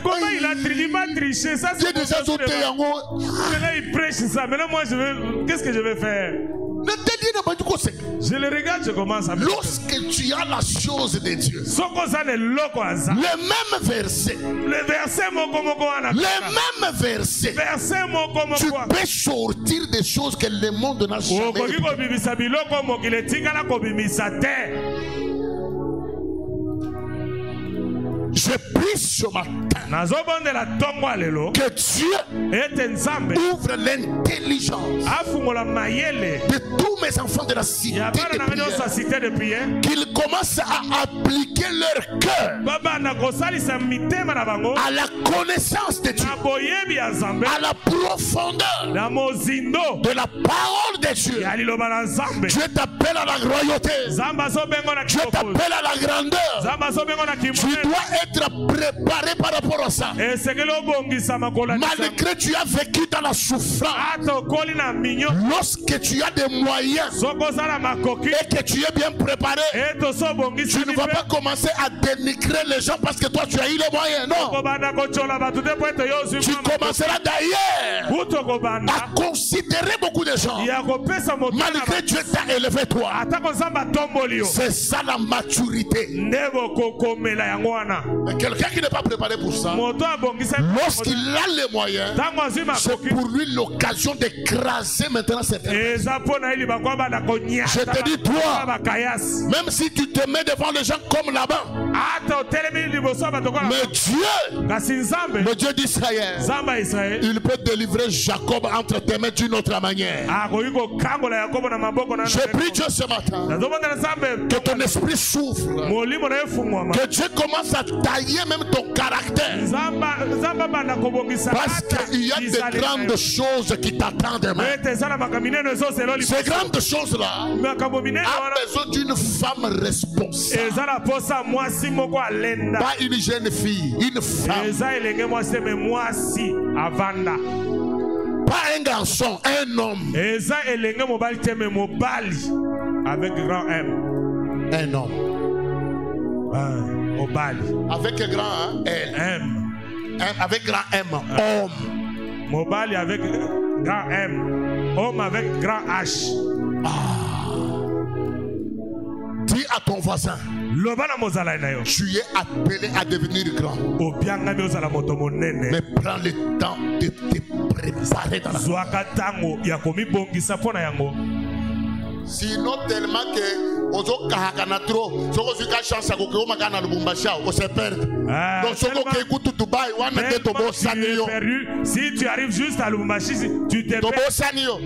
Speaker 3: comment il a triché, ça c'est mon verset. Mais là il prêche ça, mais là moi je veux, qu'est-ce que je vais faire?
Speaker 2: Je
Speaker 3: le regarde, je commence à me...
Speaker 2: Lorsque tu as la chose de Dieu, le même verset, le même verset, tu peux sortir des choses que le monde n'a jamais. Je prie ce matin que Dieu ouvre l'intelligence de tous mes enfants de la cité de prière, qu'ils commencent à appliquer leur cœur à la connaissance de Dieu, à la profondeur de la parole de Dieu. Dieu t'appelle à la royauté, Dieu t'appelle à la grandeur. Tu dois être préparé par rapport à ça. Malgré que tu as vécu dans la souffrance, lorsque tu as des moyens et que tu es bien préparé, tu ne vas pas commencer à dénigrer les gens parce que toi tu as eu les moyens. Non. Tu commenceras d'ailleurs à considérer beaucoup de gens malgré que Dieu t'a élevé toi. C'est ça la maturité. Mais quelqu'un qui n'est pas préparé pour ça, lorsqu'il a les moyens, c'est pour lui l'occasion d'écraser maintenant cette personne. Je te dis, toi, même si tu te mets devant les gens comme là-bas, mais Dieu d'Israël, il peut délivrer Jacob entre tes mains d'une autre manière. Je prie Dieu ce matin que ton esprit souffre, que Dieu commence à tailler même ton caractère, parce qu'il y a des grandes choses qui t'attendent demain. Ces grandes choses-là ont besoin d'une femme responsable, pas une jeune fille, une femme, pas un garçon, un homme.
Speaker 3: Eza elenge mobali te me mobali avec grand M.
Speaker 2: Un homme.
Speaker 3: Mobali.
Speaker 2: Avec un grand L.
Speaker 3: M.
Speaker 2: Avec grand M. Homme.
Speaker 3: Mobali avec grand M. Homme avec grand H.
Speaker 2: Dis à ton voisin.
Speaker 3: Tu
Speaker 2: es appelé à devenir grand. Mais prends le temps de te préparer dans la vie. Sinon tellement que ozo kahakana trop soko fika chance ko ko makana lubumbashi on se perd. Donc soko ke kutu Dubai wana te to bosanio.
Speaker 3: Si tu arrives juste à Lubumbashi tu te perds.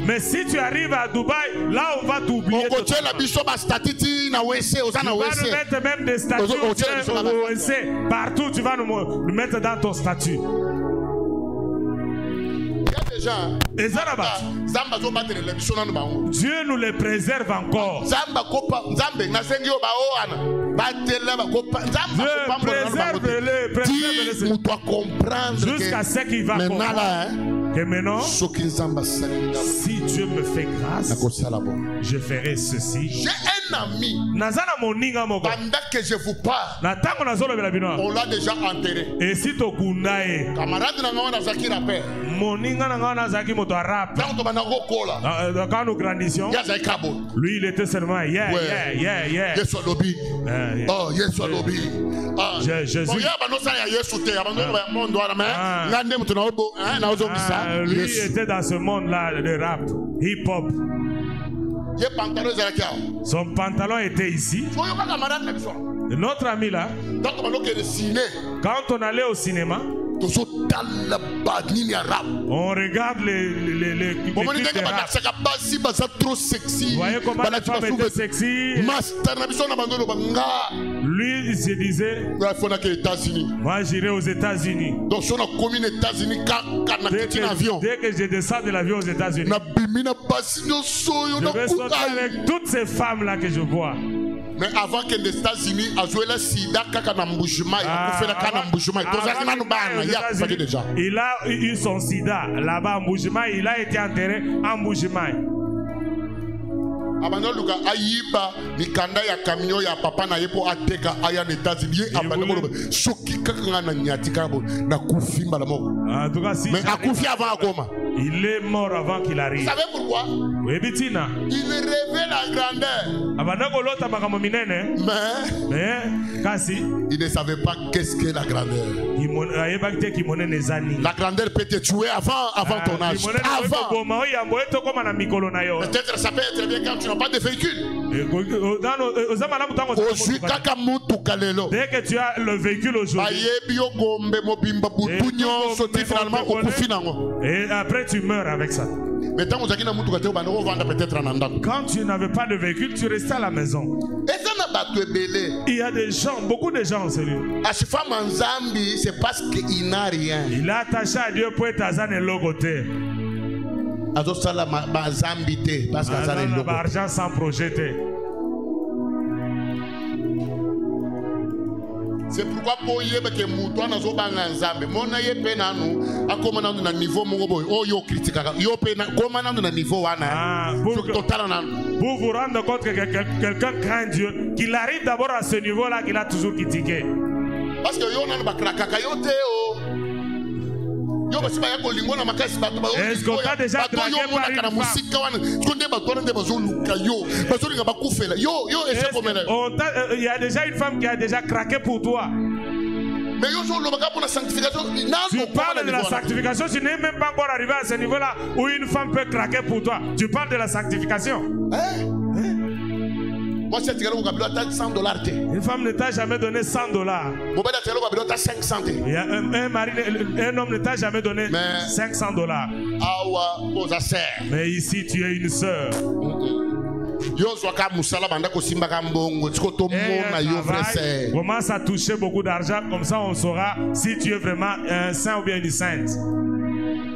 Speaker 3: Mais si tu arrives à Dubaï là on va t'oublier.
Speaker 2: On coche la biso ba statiti na WC ozana WC.
Speaker 3: Tu vas nous mettre même des statuts au WC partout tu vas nous mettre dans ton statut. Dieu nous les préserve encore. Dieu préserve jusqu'à ce qu'il va comprendre que maintenant, si Dieu me fait grâce, je ferai ceci.
Speaker 2: J'ai un ami. Pendant que je vous parle, on l'a déjà enterré.
Speaker 3: Et si tu
Speaker 2: camarade rappelle.
Speaker 3: Quand nous grandissions, lui il était seulement Jésus. Lui était dans ce monde là de rap, hip hop. Son pantalon était ici. Notre ami là, quand on allait au cinéma, on regarde les clips de rap.
Speaker 2: trop sexy.
Speaker 3: Vous voyez comment la femme était sexy. Lui il se disait, moi j'irai aux États-Unis.
Speaker 2: Donc si on a commis les États-Unis
Speaker 3: dès que je descends de l'avion aux États-Unis, je vais sauter avec toutes ces femmes là que je vois.
Speaker 2: Mais avant que les États-Unis a joué le sida,
Speaker 3: il a eu son sida là-bas à Mbujimaï, il a été enterré à Mbujimaï.
Speaker 2: Abanoluka ayiba mikanda ya camion ya papa na yepo ateka aya na États-Unis abanoko soki kaka na nyatika bo na kufi mbala moko.
Speaker 3: En tout cas si
Speaker 2: mais akufi avant akoma.
Speaker 3: Il est mort avant qu'il arrive.
Speaker 2: Vous savez pourquoi?
Speaker 3: Oui, Bitina.
Speaker 2: Il révèle la grandeur.
Speaker 3: Abanoko lota makamo minene. Mais kasi
Speaker 2: il ne savait pas qu'est-ce que la grandeur. La grandeur peut te tuer avant ton âge. Avant. Peut-être ça peut être bien quand tu n'as pas de véhicule.
Speaker 3: Dès que tu as le véhicule aujourd'hui, et après tu meurs avec ça. Quand tu n'avais pas de véhicule, tu restais à la maison. Il y a des gens, beaucoup de gens, sérieux.
Speaker 2: C'est parce qu'il n'a rien.
Speaker 3: Il est attaché à Dieu pour être azan et logoté. Argent sans projeter.
Speaker 2: C'est pourquoi pour yé que mouton na zo banga nzambe mona ye pena nu akoma na niveau mongo boy o yo critique yo pena koma na niveau wana
Speaker 3: pour vous rendre compte que quelqu'un craint Dieu, qu'il arrive d'abord à ce niveau là qu'il a toujours critiqué.
Speaker 2: Parce que yo na ba krakaka yo te o yo ba siba yako lingona makasi ba ba
Speaker 3: est-ce qu'on t'a déjà dragué par une femme?
Speaker 2: Musika wana konde ba tonde ba zo luka yo ba zo linga ba kufela yo essaie comme
Speaker 3: il y a déjà une femme qui a déjà craqué pour toi.
Speaker 2: Mais
Speaker 3: tu parles de la sanctification, tu n'es même pas encore arrivé à ce niveau-là où une femme peut craquer pour toi. Tu parles de la sanctification.
Speaker 2: Moi, c'est $100.
Speaker 3: Une femme ne t'a jamais donné $100. Et un homme ne t'a jamais donné $500. Mais ici, tu es une sœur. Commence à toucher beaucoup d'argent, comme ça on saura si tu es vraiment un saint ou bien une sainte.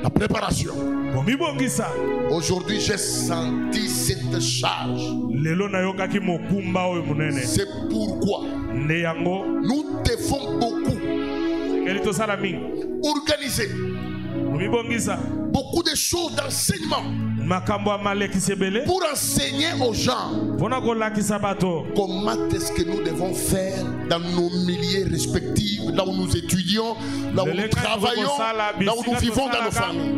Speaker 2: La préparation. Aujourd'hui j'ai senti cette charge. C'est pourquoi nous devons beaucoup organiser beaucoup de choses d'enseignement pour enseigner aux gens comment est-ce que nous devons faire dans nos milieux respectifs, là où nous étudions, là où nous travaillons, là où nous vivons dans nos familles.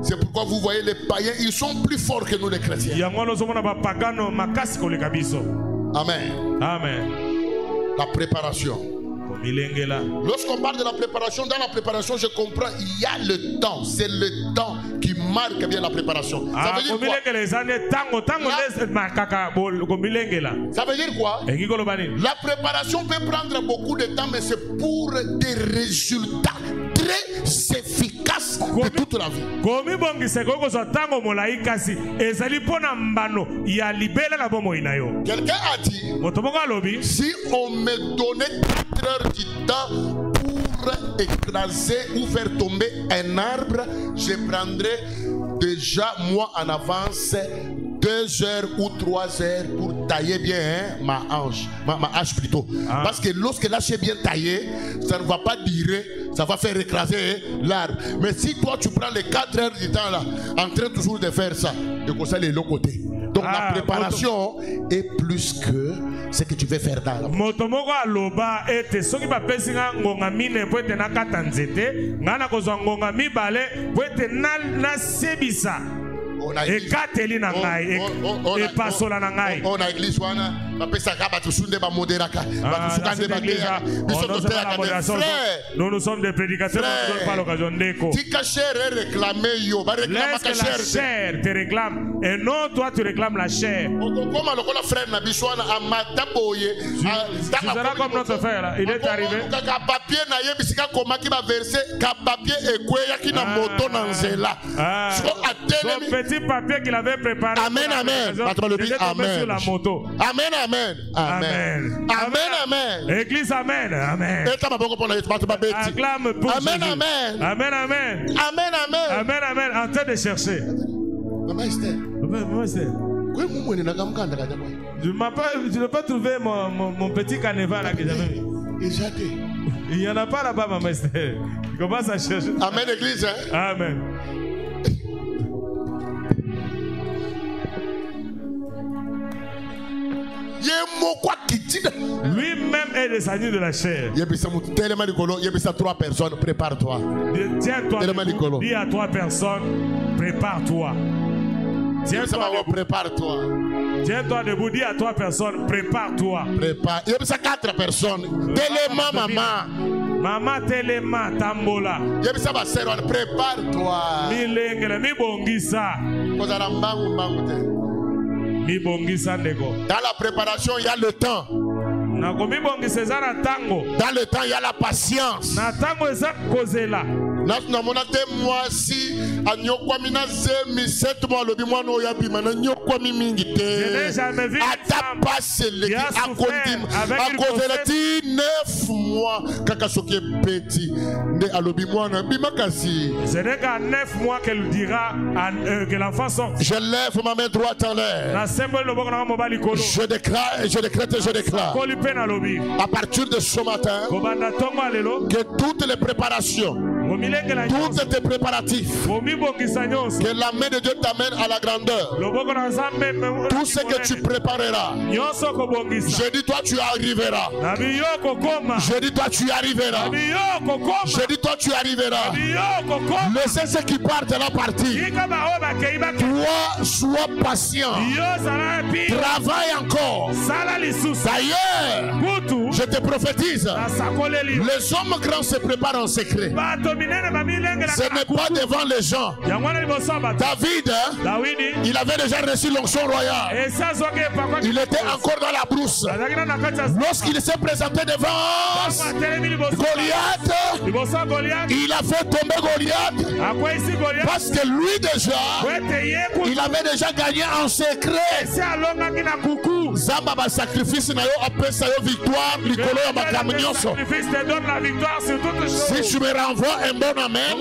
Speaker 2: C'est pourquoi vous voyez les païens, ils sont plus forts que nous les chrétiens. Amen.
Speaker 3: Amen.
Speaker 2: La préparation. Lorsqu'on parle de la préparation, dans la préparation, je comprends, il y a le temps. C'est le temps qui marque bien la préparation. Ça veut dire quoi? Ça veut dire quoi? La préparation peut prendre beaucoup de temps, mais c'est pour des résultats très efficaces de toute la vie. Quelqu'un a dit, si on me donnait 4 heures du temps pour écraser ou faire tomber un arbre, je prendrais déjà moi en avance 2 heures ou 3 heures pour tailler bien ma hache plutôt. Parce que lorsque l'hache est bien taillée, ça ne va pas durer, ça va faire écraser l'arbre. Mais si toi tu prends les 4 heures du temps là, en train toujours de faire ça, de ça les l'autre côté. Donc la préparation est plus que ce que tu veux faire dans la vie. On a église
Speaker 3: nous sommes des prédicateurs.
Speaker 2: Laisse que la
Speaker 3: chair te réclame et non toi tu réclames la chair. Tu seras comme notre frère, il est arrivé. Son petit papier qu'il avait préparé.
Speaker 2: Amen, amen.
Speaker 3: Il est tombé sur la moto.
Speaker 2: Amen, amen. Amen. Amen, amen.
Speaker 3: Église, amen. Amen. Acclame pour
Speaker 2: amen,
Speaker 3: Jésus.
Speaker 2: amen.
Speaker 3: Amen, amen.
Speaker 2: Amen, amen.
Speaker 3: Amen, amen. En train de chercher.
Speaker 2: Maman Esther.
Speaker 3: Maman Esther. Je n'ai pas trouvé mon petit carnaval là que j'avais mis. Il n'y en a pas là-bas, Maman Esther. Il commence à chercher.
Speaker 2: Amen, église. Hein?
Speaker 3: Amen. Lui-même est descendu de la chair.
Speaker 2: Trois personnes, prépare-toi.
Speaker 3: Tiens-toi debout, dis à 3 personnes, prépare-toi. Tiens-toi debout,
Speaker 2: prépare-toi.
Speaker 3: Tiens-toi debout, dis à 3 personnes, prépare-toi.
Speaker 2: Prépare. Il y a 4 personnes. Téléma, maman.
Speaker 3: Maman Téléma, Tambola.
Speaker 2: Prépare-toi.
Speaker 3: Milengele, mi bongisa. Dans
Speaker 2: la préparation, il y a le temps. Dans le temps, il y a la patience. Je
Speaker 3: n'ai jamais vu ce n'est qu'à 9 mois qu'elle dira que l'enfant sort.
Speaker 2: Je lève ma main droite en l'air. Je déclare et je décrète et je déclare à partir de ce matin que toutes les préparations, tous tes préparatifs, que la main de Dieu t'amène à la grandeur. Tout ce que tu prépareras, je dis toi tu arriveras. Je dis toi tu arriveras. Je dis toi tu arriveras. Laissez ceux qui partent là partir. Toi sois patient. Travaille encore. D'ailleurs, je te prophétise, les hommes grands se préparent en secret. Ce n'est pas devant les gens. David, il avait déjà reçu l'onction royale. Il était encore dans la brousse. Lorsqu'il s'est présenté devant Goliath, il a fait tomber Goliath parce que lui déjà, il avait déjà gagné en secret. Zamba ba sacrifice na yo apesa yo victoire likolo ya makambo nyonso.
Speaker 3: Sacrifice te donne la victoire sur toutes les choses.
Speaker 2: Si tu me renvoies un bon amen,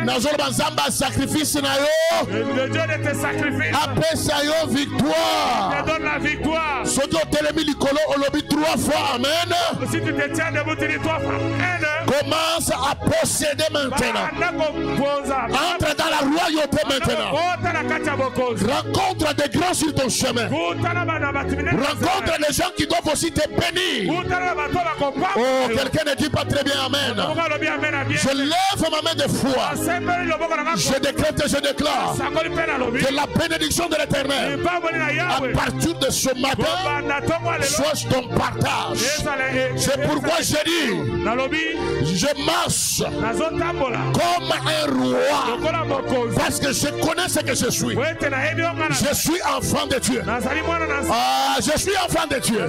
Speaker 2: nazoloba Zamba sacrifice na yo
Speaker 3: le Dieu de tes sacrifices
Speaker 2: apesa yo victoire.
Speaker 3: te donne la victoire.
Speaker 2: Soki otelemi likolo olobi 3 fois amen.
Speaker 3: Si tu te tiens debout, tu dis 3 fois amen.
Speaker 2: Commence à posséder maintenant. Entre dans la royauté maintenant. Rencontre des grands sur ton chemin. Rencontre les gens qui doivent aussi te bénir. Oh, quelqu'un ne dit pas très bien amen. Je lève ma main de foi. Je décrète et je déclare que la bénédiction de l'Éternel à partir de ce matin soit ton partage. C'est pourquoi j'ai dit je marche comme un roi parce que je connais ce que je suis. Je suis enfant de Dieu. Ah, je suis enfant de Dieu.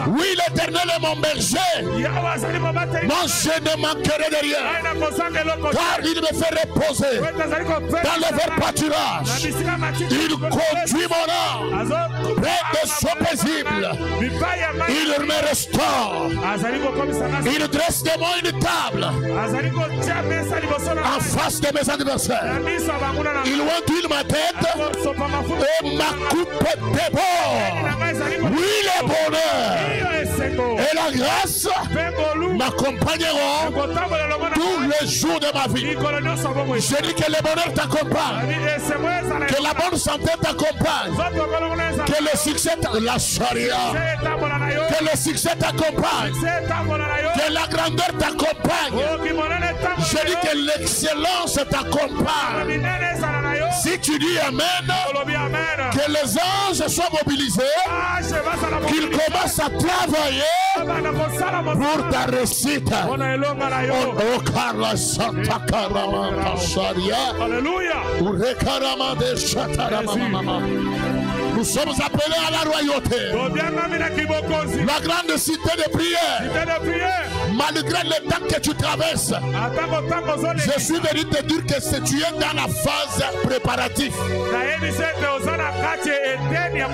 Speaker 2: Oui, l'Éternel est mon berger. Moi, je ne manquerai de rien. Car il me fait reposer dans le vert pâturage. Il conduit mon âme près des eaux paisibles. Il me restaure. Il dresse de moi une table en face de mes adversaires. Il ondule ma tête et ma coupe déborde. Oui, le bonheur et la grâce m'accompagneront tous les jours de ma vie. Je dis que le bonheur t'accompagne, que la bonne santé t'accompagne, que le succès la charia, que le succès t'accompagne, que la grandeur t'accompagne. Je dis que l'excellence t'accompagne. Si tu dis amen, que les anges soient mobilisés, qu'ils commencent à travailler pour ta réussite. Nous sommes appelés à la royauté, la grande cité de prière. Malgré le temps que tu traverses, je suis venu te dire que tu es dans la phase préparative.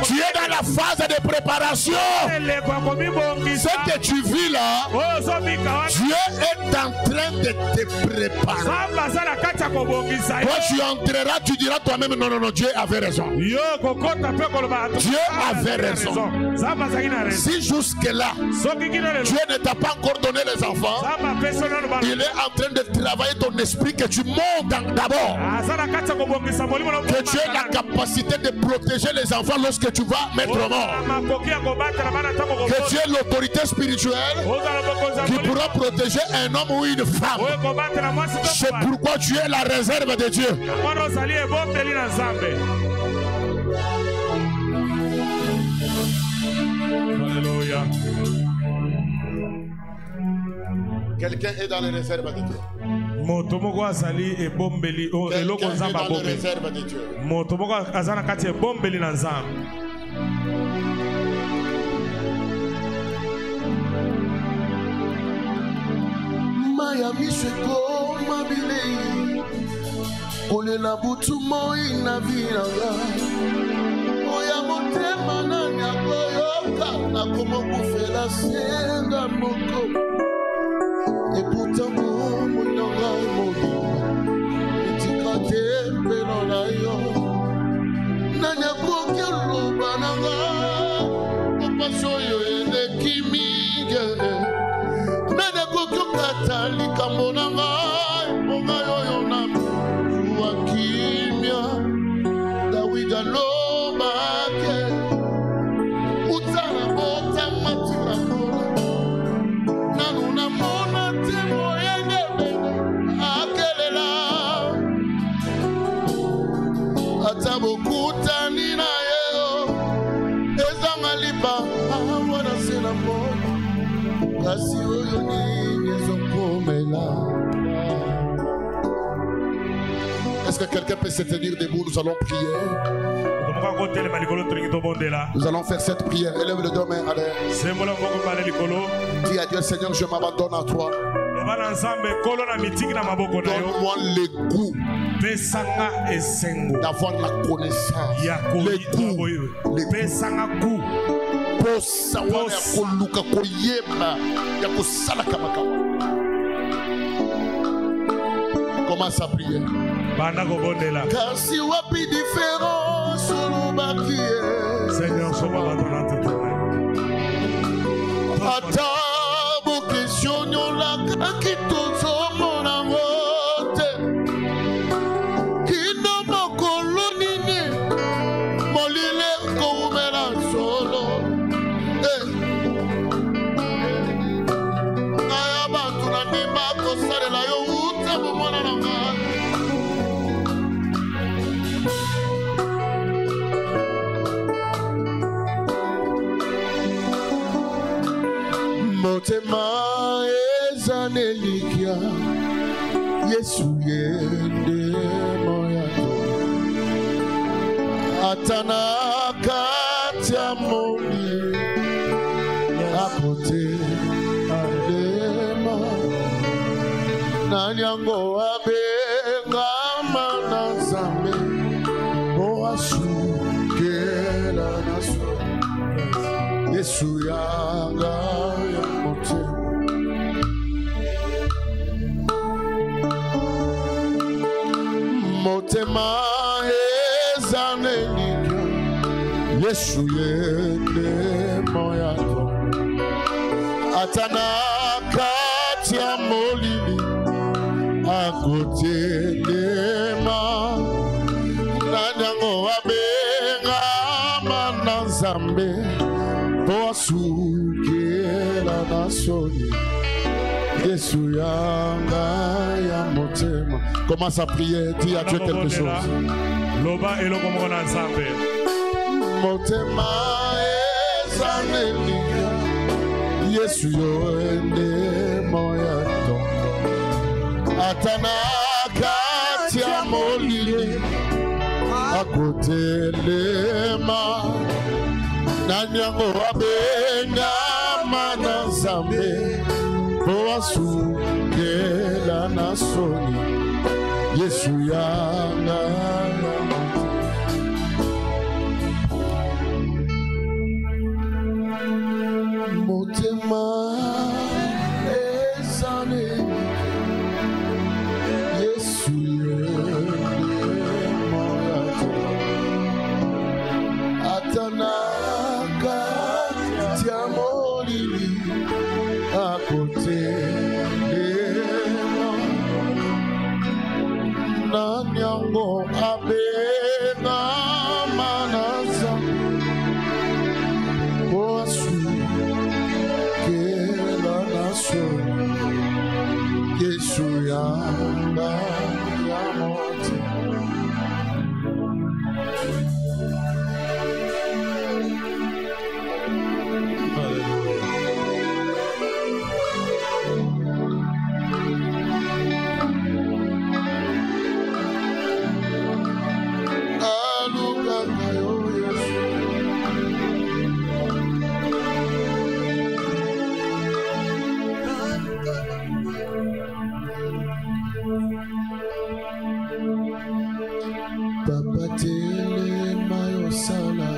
Speaker 2: Tu es dans la phase de préparation. Ce que tu vis là, Dieu est en train de te préparer. Quand tu entreras, tu diras toi-même non, non, non, Dieu avait raison. Dieu avait raison. Si jusque-là, Dieu ne t'a pas encore donné les enfants, il est en train de travailler ton esprit que tu montes d'abord. Que tu aies la capacité de protéger les enfants lorsque tu vas mettre au monde. Que tu aies l'autorité spirituelle qui pourra protéger un homme ou une femme. C'est pourquoi tu es la réserve de Dieu.
Speaker 3: Alléluia.
Speaker 2: Quelqu'un est dans les réserves de Dieu. Quelqu'un est dans les réserves de Dieu.
Speaker 4: Maya misheko mabilei olela butu moi na vilanga oya motema nani akoyoka na komokufela senga moko et pourtant mon nanga mobimba etika te mpeno na yo nani akoki oloba nanga kopasi oyo eleki mingi nani akoki okata likambo na ngai mpo ngai oyo na zuwa kimia Dawidi alobaki utana bota matina mona nanu namona te moyenge akelela ata bokutani na ye ezanga liba mwana se na mona kasi oyo nini ezokomela.
Speaker 2: Est-ce que quelqu'un peut se tenir debout? Nous allons prier. Nous allons faire cette prière. Élève les deux mains à l'air. Dis à Dieu, Seigneur, je m'abandonne à toi.
Speaker 4: Donne-moi le goût d'avoir la connaissance. Le goût. Pour savoir koluka koyeba ya kosala kamakawa. Commence à prier. Car si wapi différence solo bakie.
Speaker 3: Seigneur, sois dans notre
Speaker 4: Ata bo question la kakito mona wote. Kino mokolonini molile komela solo. Motema ezanelikia Yesu yende moyato atana katia moni akote alema nanyango abenga manazame oasu kela nasu Yesu yanga ya mote motema ezanelikia Yesu yende moyato atana katia molili akotelema nanyango abenga manazambe poasukela nasoni Yesu yanga ya motema. Commence à prier, dis à Dieu quelque chose.
Speaker 3: Loba eloko mona nzambe
Speaker 4: Motema ezanelikia Yesu yoende moyato atana katia molili akotelema nanyango abenga manazambe poasukela nasoni Yesu yanga motema ezanelikia Yesu atana katia molili akotelema nanyango abenga manaza oasukela naso Yesu yanga ya mote Papa telema yosala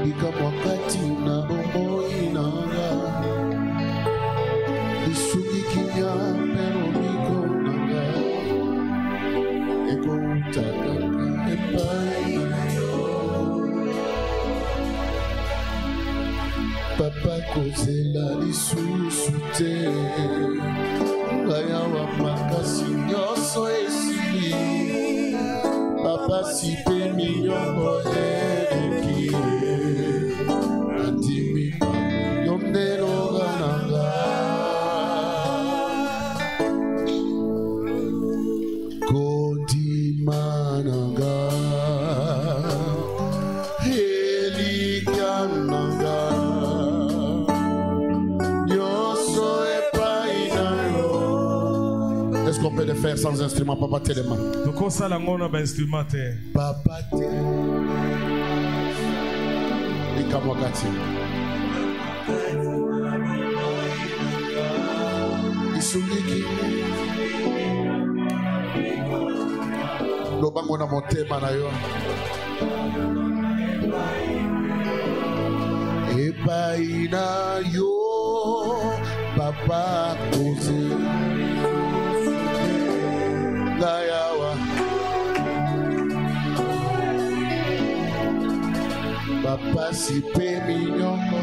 Speaker 4: ika wakati na bomoi nanga isugi kinya pero miko nanga eko utaka epai Papa kozela lisusu te ngaya wa makasi nyonso esili Papa sipe minyongo eleki Atimi yondelo gananga Kondimananga Helikananga Nyoso epainayo. Est-ce qu'on peut le faire sans instrument, Papa Téléma?
Speaker 3: Toko sala ngona ba instrument te.
Speaker 4: Papa Téléma. Ikamwakati. esuliki lobango na motema na yo epai na yo papa koze ngayawa papa sipe minyoko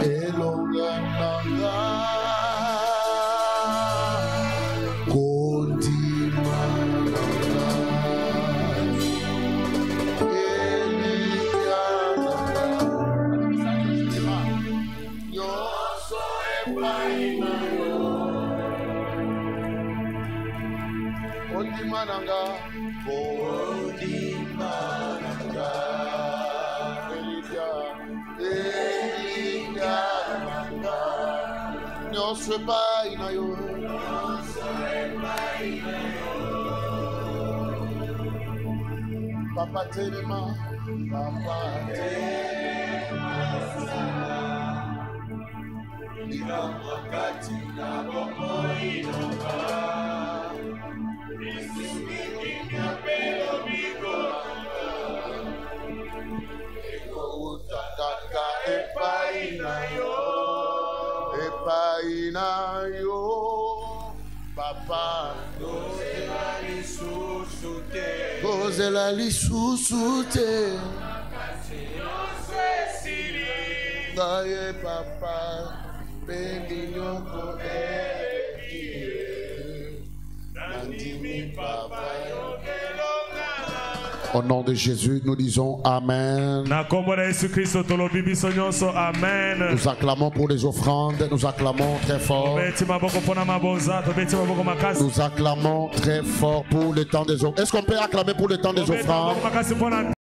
Speaker 4: elonga nanga kondima nanga eliana nyonso epai na yo kondima nanga kondima nanga nyonso epai na yo papa telema papa telema wakati na bomoi nova isikinya pelo bigo ego utakaka epai na yo epai na yo papa kozela lisusu te ngaye papa pendi nyoko elekie nandimi papa Au nom de Jésus, nous disons Amen. Nous acclamons pour les offrandes, nous acclamons très fort. Nous acclamons très fort pour le temps des offrandes. Est-ce qu'on peut acclamer pour le temps des offrandes?